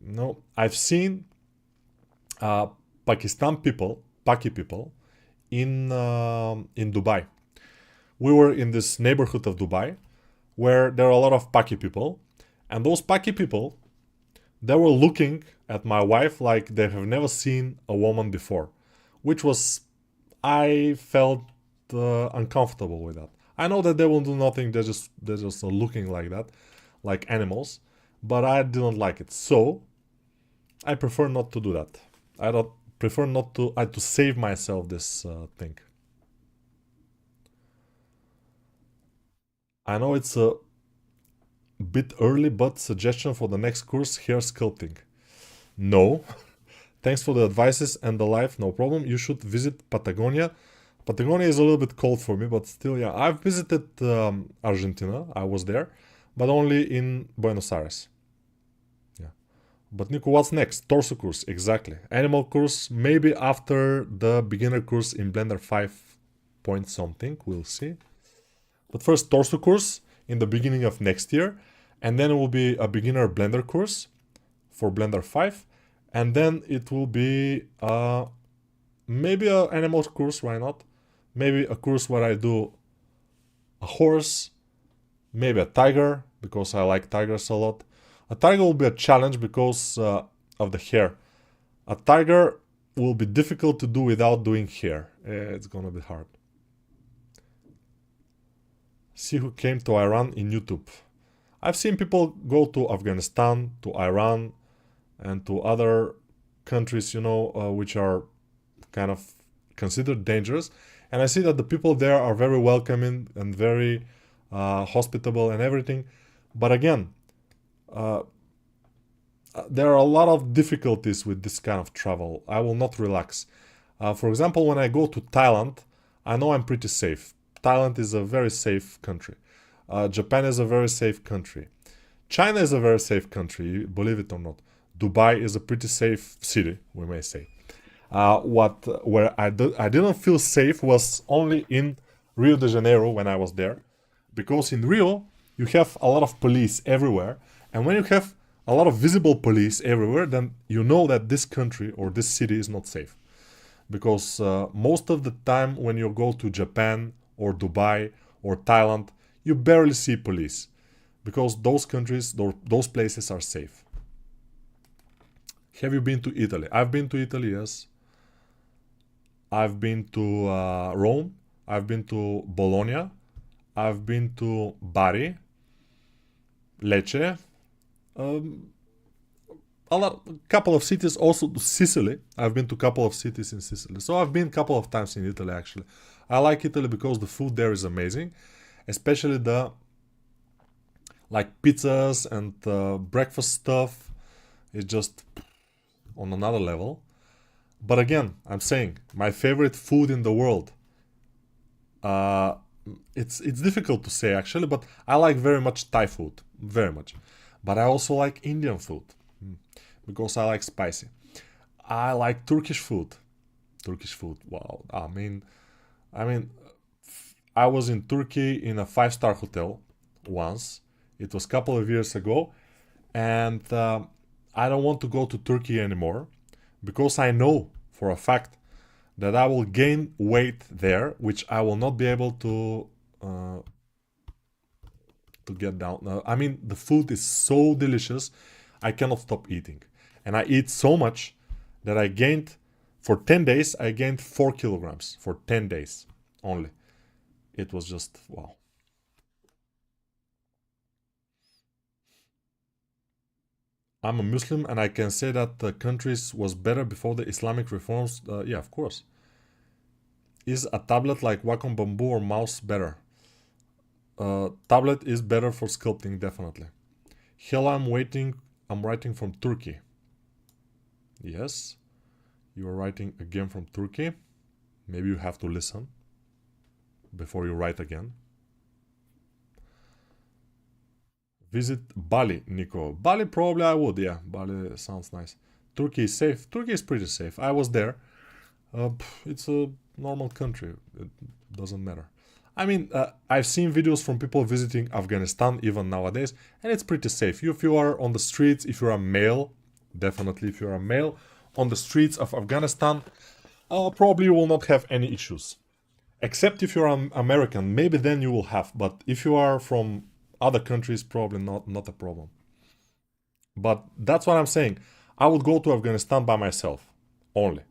Speaker 1: No, I've seen uh, Pakistan people, Paki people, in Dubai. We were in this neighborhood of Dubai where there are a lot of Paki people, and those Paki people, they were looking at my wife like they have never seen a woman before, which was, I felt uncomfortable with that. I know that they will do nothing; they're just looking like that, like animals, but I didn't like it. So I prefer not to do that. I don't prefer not to. I to save myself this thing. I know it's a bit early, but suggestion for the next course: hair sculpting. No, thanks for the advices and the life. No problem. You should visit Patagonia. Patagonia is a little bit cold for me, but still, yeah. I've visited Argentina. I was there, but only in Buenos Aires. Yeah. But Nico, what's next? Torso course, exactly. Animal course, maybe after the beginner course in Blender 5 point something. We'll see. But first, torso course in the beginning of next year, and then it will be a beginner Blender course for Blender 5, and then it will be maybe a animal course. Why not? Maybe a course where I do a horse, maybe a tiger because I like tigers a lot. A tiger will be a challenge because of the hair. A tiger will be difficult to do without doing hair. It's gonna be hard. See who came to Iran in YouTube. I've seen people go to Afghanistan, to Iran, and to other countries, which are kind of considered dangerous. And I see that the people there are very welcoming and very hospitable and everything. But again, uh, there are a lot of difficulties with this kind of travel. I will not relax. For example, when I go to Thailand, I know I'm pretty safe. Thailand is a very safe country. Japan is a very safe country. China is a very safe country, believe it or not. Dubai is a pretty safe city, we may say. Where I didn't feel safe was only in Rio de Janeiro when I was there, because in Rio you have a lot of police everywhere, and when you have a lot of visible police everywhere, then you know that this country or this city is not safe. Because most of the time when you go to Japan or Dubai or Thailand, you barely see police, because those countries, those places are safe. Have you been to Italy? I've been to Italy, yes. I've been to Rome. I've been to Bologna. I've been to Bari, Lecce, um, couple of cities. Also to Sicily. I've been to a couple of cities in Sicily. So I've been a couple of times in Italy actually. I like Italy because the food there is amazing, especially the like pizzas and breakfast stuff. It's just on another level. But again, I'm saying my favorite food in the world. Uh, it's difficult to say actually, but I like very much Thai food, very much. But I also like Indian food because I like spicy. I like Turkish food. Turkish food. Wow. I mean, I was in Turkey in a five-star hotel once. It was a couple of years ago, and I don't want to go to Turkey anymore because I know for a fact that I will gain weight there, which I will not be able uh, to get down. I mean, the food is so delicious, I cannot stop eating, and I eat so much that I gained for 10 days. I gained 4 kilograms for 10 days only. It was just wow. I'm a Muslim and I can say that the countries was better before the Islamic reforms. Yeah, of course. Is a tablet like Wacom Bamboo or mouse better? Tablet is better for sculpting, definitely. Hello, I'm writing from Turkey. Yes, you are writing again from Turkey. Maybe you have to listen before you write again. Visit Bali, Nico. Bali, probably I would, yeah. Bali sounds nice. Turkey is safe. Turkey is pretty safe. I was there. It's a normal country. It doesn't matter. I mean, I've seen videos from people visiting Afghanistan even nowadays, and it's pretty safe. If you are on the streets, if you're a male, definitely if you're a male, on the streets of Afghanistan, probably you will not have any issues. Except if you're an American, maybe then you will have. But if you are from other countries, probably not a problem. But that's what I'm saying. I would go to Afghanistan by myself only,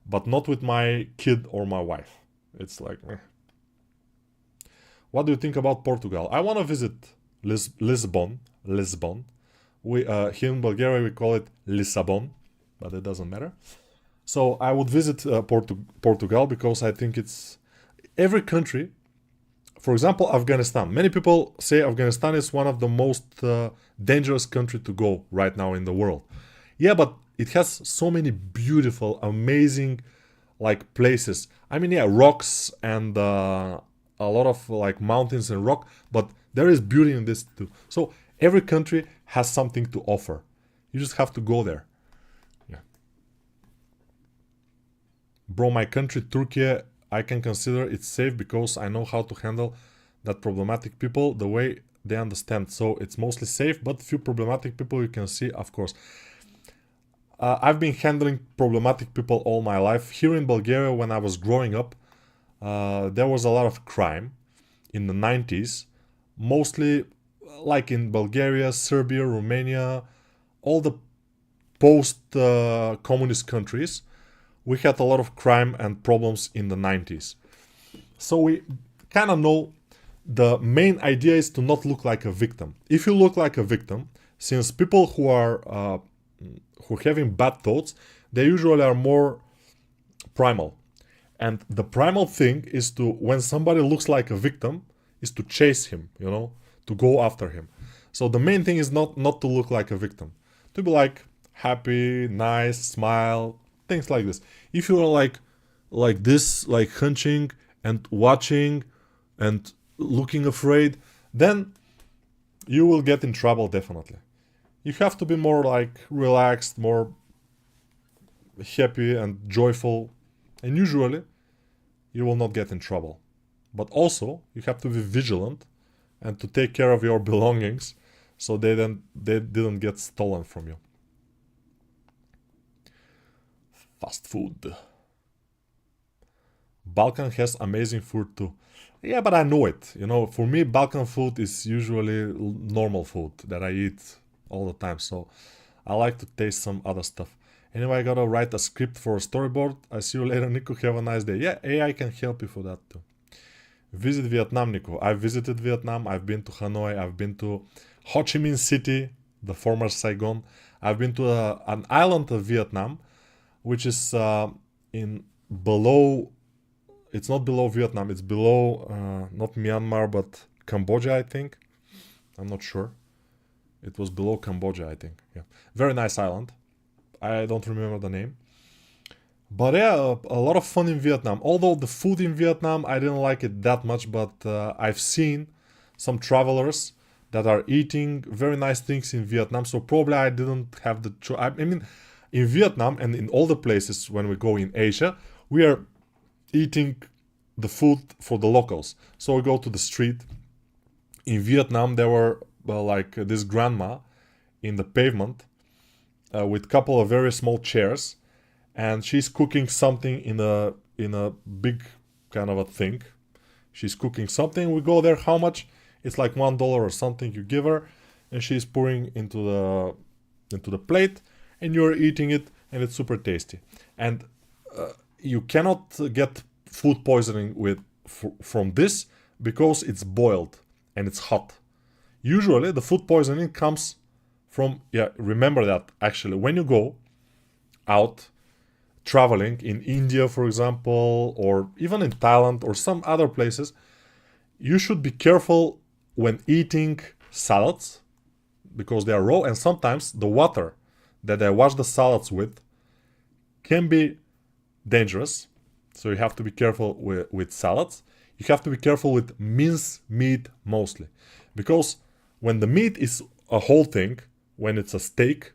Speaker 1: but not with my kid or my wife. It's like, What do you think about Portugal? I want to visit Lisbon. Lisbon. We here in Bulgaria we call it Lisabon, but it doesn't matter. So I would visit Portugal because I think it's every country. For example, Afghanistan. Many people say Afghanistan is one of the most dangerous country to go right now in the world. Yeah, but it has so many beautiful, amazing, like places. I mean, yeah, rocks and a lot of like mountains and rock, but there is beauty in this too. So every country has something to offer. You just have to go there. Yeah. Bro, my country, Turkey, I can consider it safe because I know how to handle that problematic people the way they understand. So it's mostly safe, but few problematic people you can see, of course. I've been handling problematic people all my life. Here in Bulgaria, when I was growing up, there was a lot of crime in the 90s, mostly like in Bulgaria, Serbia, Romania, all the post-communist countries. We had a lot of crime and problems in the 90s. So we kind of know the main idea is to not look like a victim. If you look like a victim, since people who are having bad thoughts, they usually are more primal. And the primal thing is to, when somebody looks like a victim, is to chase him, to go after him. So the main thing is not to look like a victim. To be like happy, nice, smile, things like this. If you are like this, like hunching and watching and looking afraid, then you will get in trouble definitely. You have to be more like relaxed, more happy and joyful, and usually you will not get in trouble. But also you have to be vigilant and to take care of your belongings so they didn't get stolen from you. Fast food. Balkan has amazing food too. Yeah, but I know it. For me, Balkan food is usually normal food that I eat all the time. So I like to taste some other stuff. Anyway, I gotta write a script for a storyboard. I see you later, Nico. Have a nice day. Yeah, AI can help you for that too. Visit Vietnam, Nico. I've visited Vietnam. I've been to Hanoi. I've been to Ho Chi Minh City, the former Saigon. I've been to an island of Vietnam, which is in below. It's not below Vietnam. It's below not Myanmar but Cambodia, I think. I'm not sure. It was below Cambodia, I think. Yeah, very nice island. I don't remember the name. But yeah, a lot of fun in Vietnam. Although the food in Vietnam, I didn't like it that much, but I've seen some travelers that are eating very nice things in Vietnam. So probably I didn't have the choice. I mean, in Vietnam and in all the places when we go in Asia, we are eating the food for the locals. So we go to the street. In Vietnam, there were like this grandma in the pavement with a couple of very small chairs, and she's cooking something in a big kind of a thing. She's cooking something. We go there. How much? It's like $1 or something. You give her, and she's pouring into the plate, and you're eating it, and it's super tasty. And you cannot get food poisoning from this because it's boiled and it's hot. Usually, the food poisoning comes remember that actually when you go out traveling in India, for example, or even in Thailand or some other places, you should be careful when eating salads because they are raw, and sometimes the water that they wash the salads with can be dangerous. So you have to be careful with salads. You have to be careful with mince meat mostly, because when the meat is a whole thing, when it's a steak,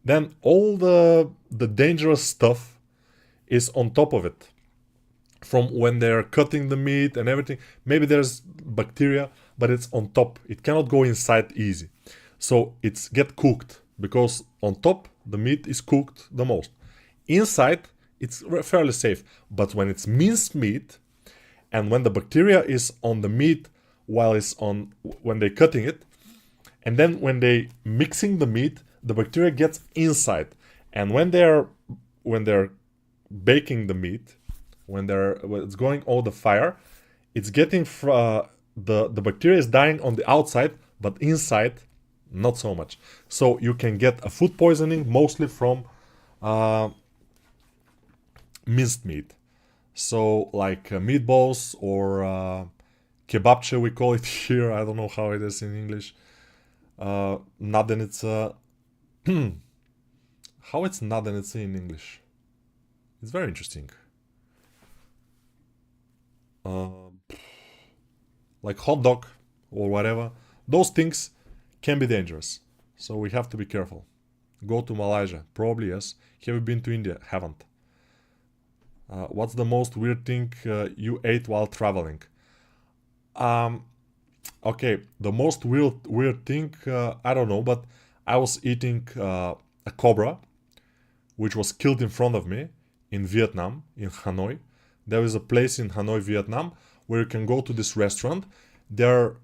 Speaker 1: then all the dangerous stuff is on top of it. From when they're cutting the meat and everything, maybe there's bacteria, but it's on top. It cannot go inside easy. So it's get cooked because on top the meat is cooked the most. Inside it's fairly safe, but when it's minced meat and when the bacteria is on the meat when they're cutting it, and then when they mixing the meat, the bacteria gets inside, and when they're baking the meat, when it's going over the fire, it's getting the bacteria is dying on the outside, but inside not so much. So you can get a food poisoning mostly from minced meat. So like meatballs or kebabche, we call it here. I don't know how it is in English. Nadenica. How it's nadenica in English? It's very interesting. Like hot dog or whatever. Those things can be dangerous. So we have to be careful. Go to Malaysia. Probably yes. Have you been to India? Haven't. What's the most weird thing you ate while traveling? Okay, the most weird thing, I don't know, but I was eating a cobra, which was killed in front of me in Vietnam, in Hanoi. There is a place in Hanoi, Vietnam, where you can go to this restaurant. They're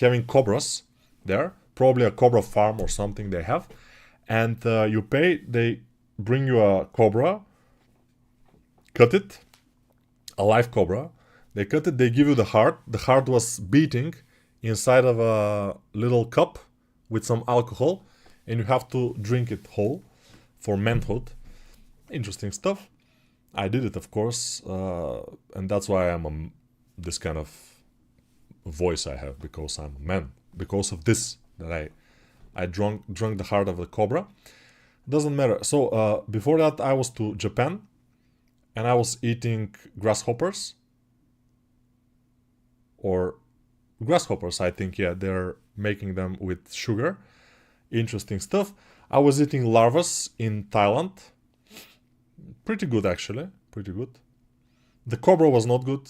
Speaker 1: having cobras there, probably a cobra farm or something they have. And you pay, they bring you a cobra, cut it, a live cobra. They cut it, they give you the heart. The heart was beating inside of a little cup with some alcohol, and you have to drink it whole for manhood. Interesting stuff. I did it, of course, and that's why I'm this kind of voice I have, because I'm a man. Because of this, that I drunk the heart of the cobra. Doesn't matter. So before that, I was to Japan, and I was eating grasshoppers. Or grasshoppers, I think, yeah, they're making them with sugar. Interesting stuff. I was eating larvas in Thailand. Pretty good, actually. Pretty good. The cobra was not good.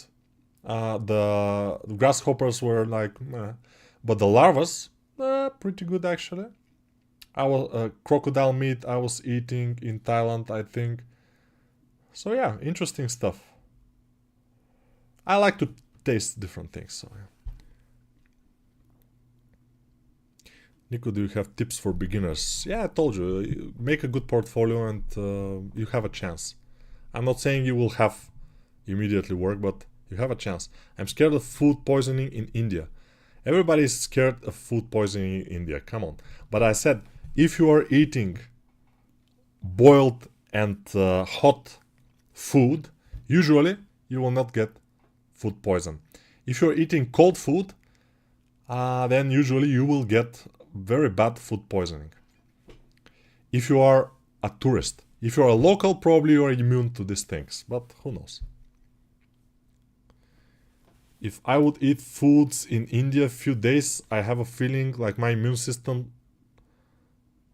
Speaker 1: The grasshoppers were like, meh. But the larvas, pretty good, actually. I was crocodile meat I was eating in Thailand, I think. So yeah, interesting stuff. I like to taste different things. So yeah. Nico, do you have tips for beginners? Yeah, I told you, make a good portfolio and you have a chance. I'm not saying you will have immediately work, but you have a chance. I'm scared of food poisoning in India. Everybody is scared of food poisoning in India, come on. But I said, if you are eating boiled and hot food, usually you will not get food poison. If you're eating cold food, then usually you will get very bad food poisoning. If you are a tourist, if you're a local, probably you are immune to these things, but who knows. If I would eat foods in India a few days, I have a feeling like my immune system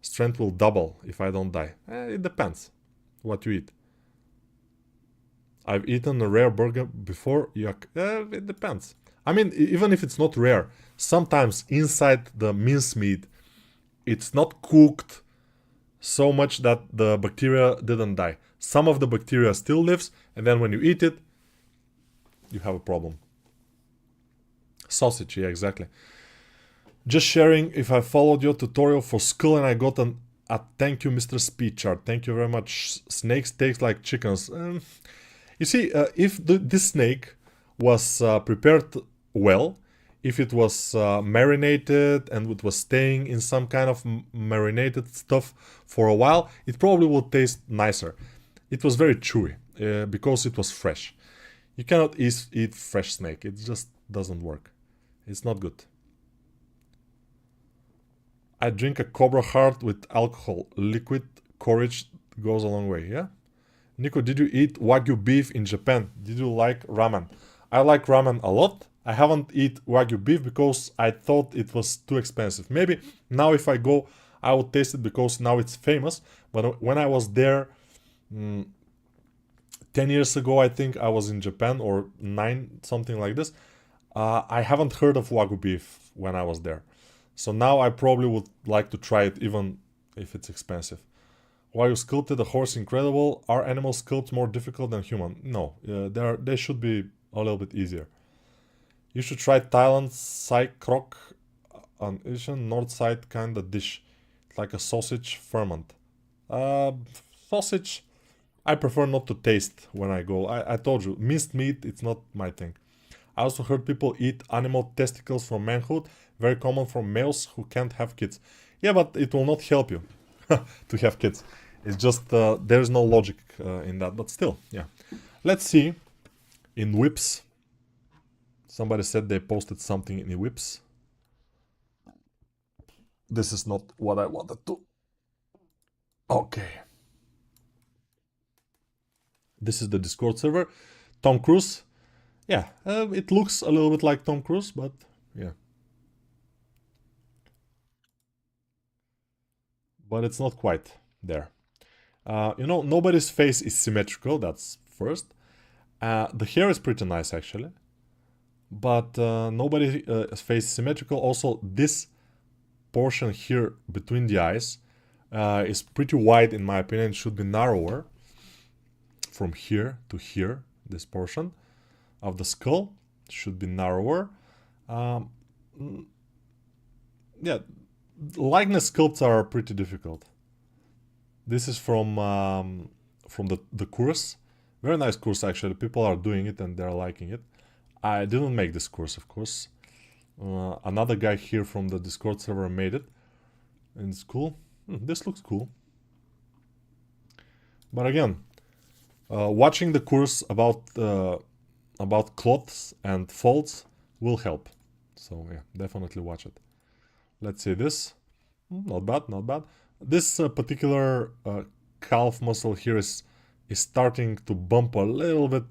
Speaker 1: strength will double if I don't die. It depends what you eat. I've eaten a rare burger before. Yuck. It depends. I mean, even if it's not rare, sometimes inside the mincemeat, it's not cooked so much that the bacteria didn't die. Some of the bacteria still lives, and then when you eat it, you have a problem. Sausage, yeah, exactly. Just sharing, if I followed your tutorial for school and I got a thank you, Mr. Speed chart. Thank you very much. Snakes taste like chickens. You see, if this snake was prepared well, if it was marinated and it was staying in some kind of marinated stuff for a while, it probably would taste nicer. It was very chewy because it was fresh. You cannot eat fresh snake. It just doesn't work. It's not good. I drink a Cobra Heart with alcohol. Liquid courage goes a long way, yeah? Nico, did you eat Wagyu beef in Japan? Did you like ramen? I like ramen a lot. I haven't eat Wagyu beef because I thought it was too expensive. Maybe now if I go, I would taste it because now it's famous. But when I was there 10 years ago, I think I was in Japan, or 9, something like this. I haven't heard of Wagyu beef when I was there. So now I probably would like to try it even if it's expensive. Why you sculpted a horse incredible? Are animal sculpts more difficult than human? No, they should be a little bit easier. You should try Thailand Sai Krok, an Asian north side kind of dish. It's like a sausage ferment. Sausage, I prefer not to taste when I go. I told you, minced meat, it's not my thing. I also heard people eat animal testicles from manhood, very common for males who can't have kids. Yeah, but it will not help you to have kids. It's just, there's no logic in that, but still, yeah. Let's see, in whips. Somebody said they posted something in whips. This is not what I wanted to. Okay. This is the Discord server. Tom Cruise. Yeah, it looks a little bit like Tom Cruise, but yeah. But it's not quite there. Nobody's face is symmetrical, that's first. The hair is pretty nice, actually. But nobody's face is symmetrical. Also, this portion here between the eyes is pretty wide, in my opinion. It should be narrower from here to here. This portion of the skull should be narrower. Yeah, likeness sculpts are pretty difficult. This is from the course. Very nice course, actually. People are doing it and they're liking it. I didn't make this course, of course. Another guy here from the Discord server made it. And it's cool. This looks cool. But again, watching the course about cloths and folds will help. So yeah, definitely watch it. Let's see this. Not bad, not bad. This particular calf muscle here is starting to bump a little bit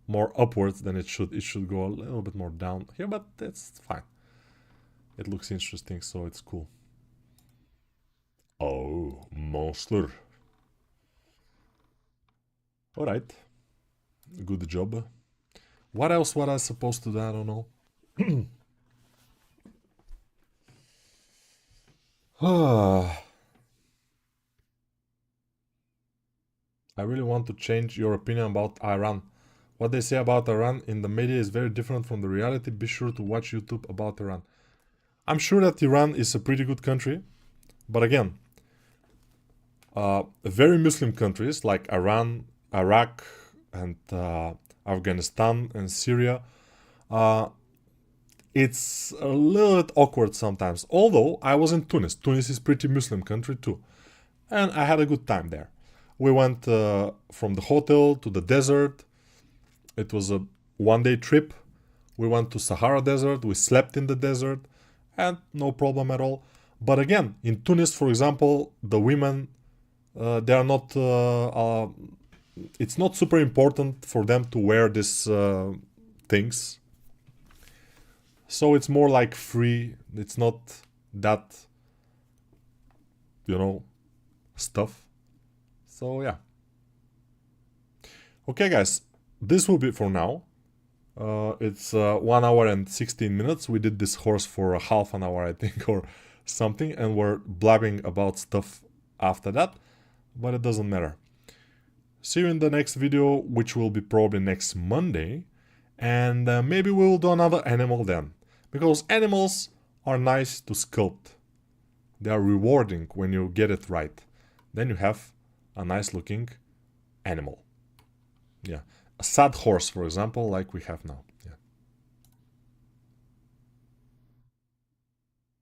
Speaker 1: more upwards than it should. It should go a little bit more down here, but it's fine. It looks interesting, so it's cool. Oh, monster. Alright. Good job. What else was I supposed to do? I don't know. I really want to change your opinion about Iran. What they say about Iran in the media is very different from the reality. Be sure to watch YouTube about Iran. I'm sure that Iran is a pretty good country, but again, very Muslim countries like Iran, Iraq, and Afghanistan and Syria, it's a little bit awkward sometimes. Although I was in Tunis. Tunis is pretty Muslim country too, and I had a good time there. We went from the hotel to the desert. It was a one-day trip. We went to Sahara Desert. We slept in the desert, and no problem at all. But again, in Tunis, for example, the women, they are not. It's not super important for them to wear these things. So it's more like free. It's not that, stuff. So yeah. Okay, guys, this will be for now. It's 1 hour and 16 minutes. We did this horse for a half an hour, I think, or something, and we're blabbing about stuff after that, but it doesn't matter. See you in the next video, which will be probably next Monday, and maybe we will do another animal then, because animals are nice to sculpt. They are rewarding when you get it right. Then you have a nice looking animal. Yeah, a sad horse, for example, like we have now.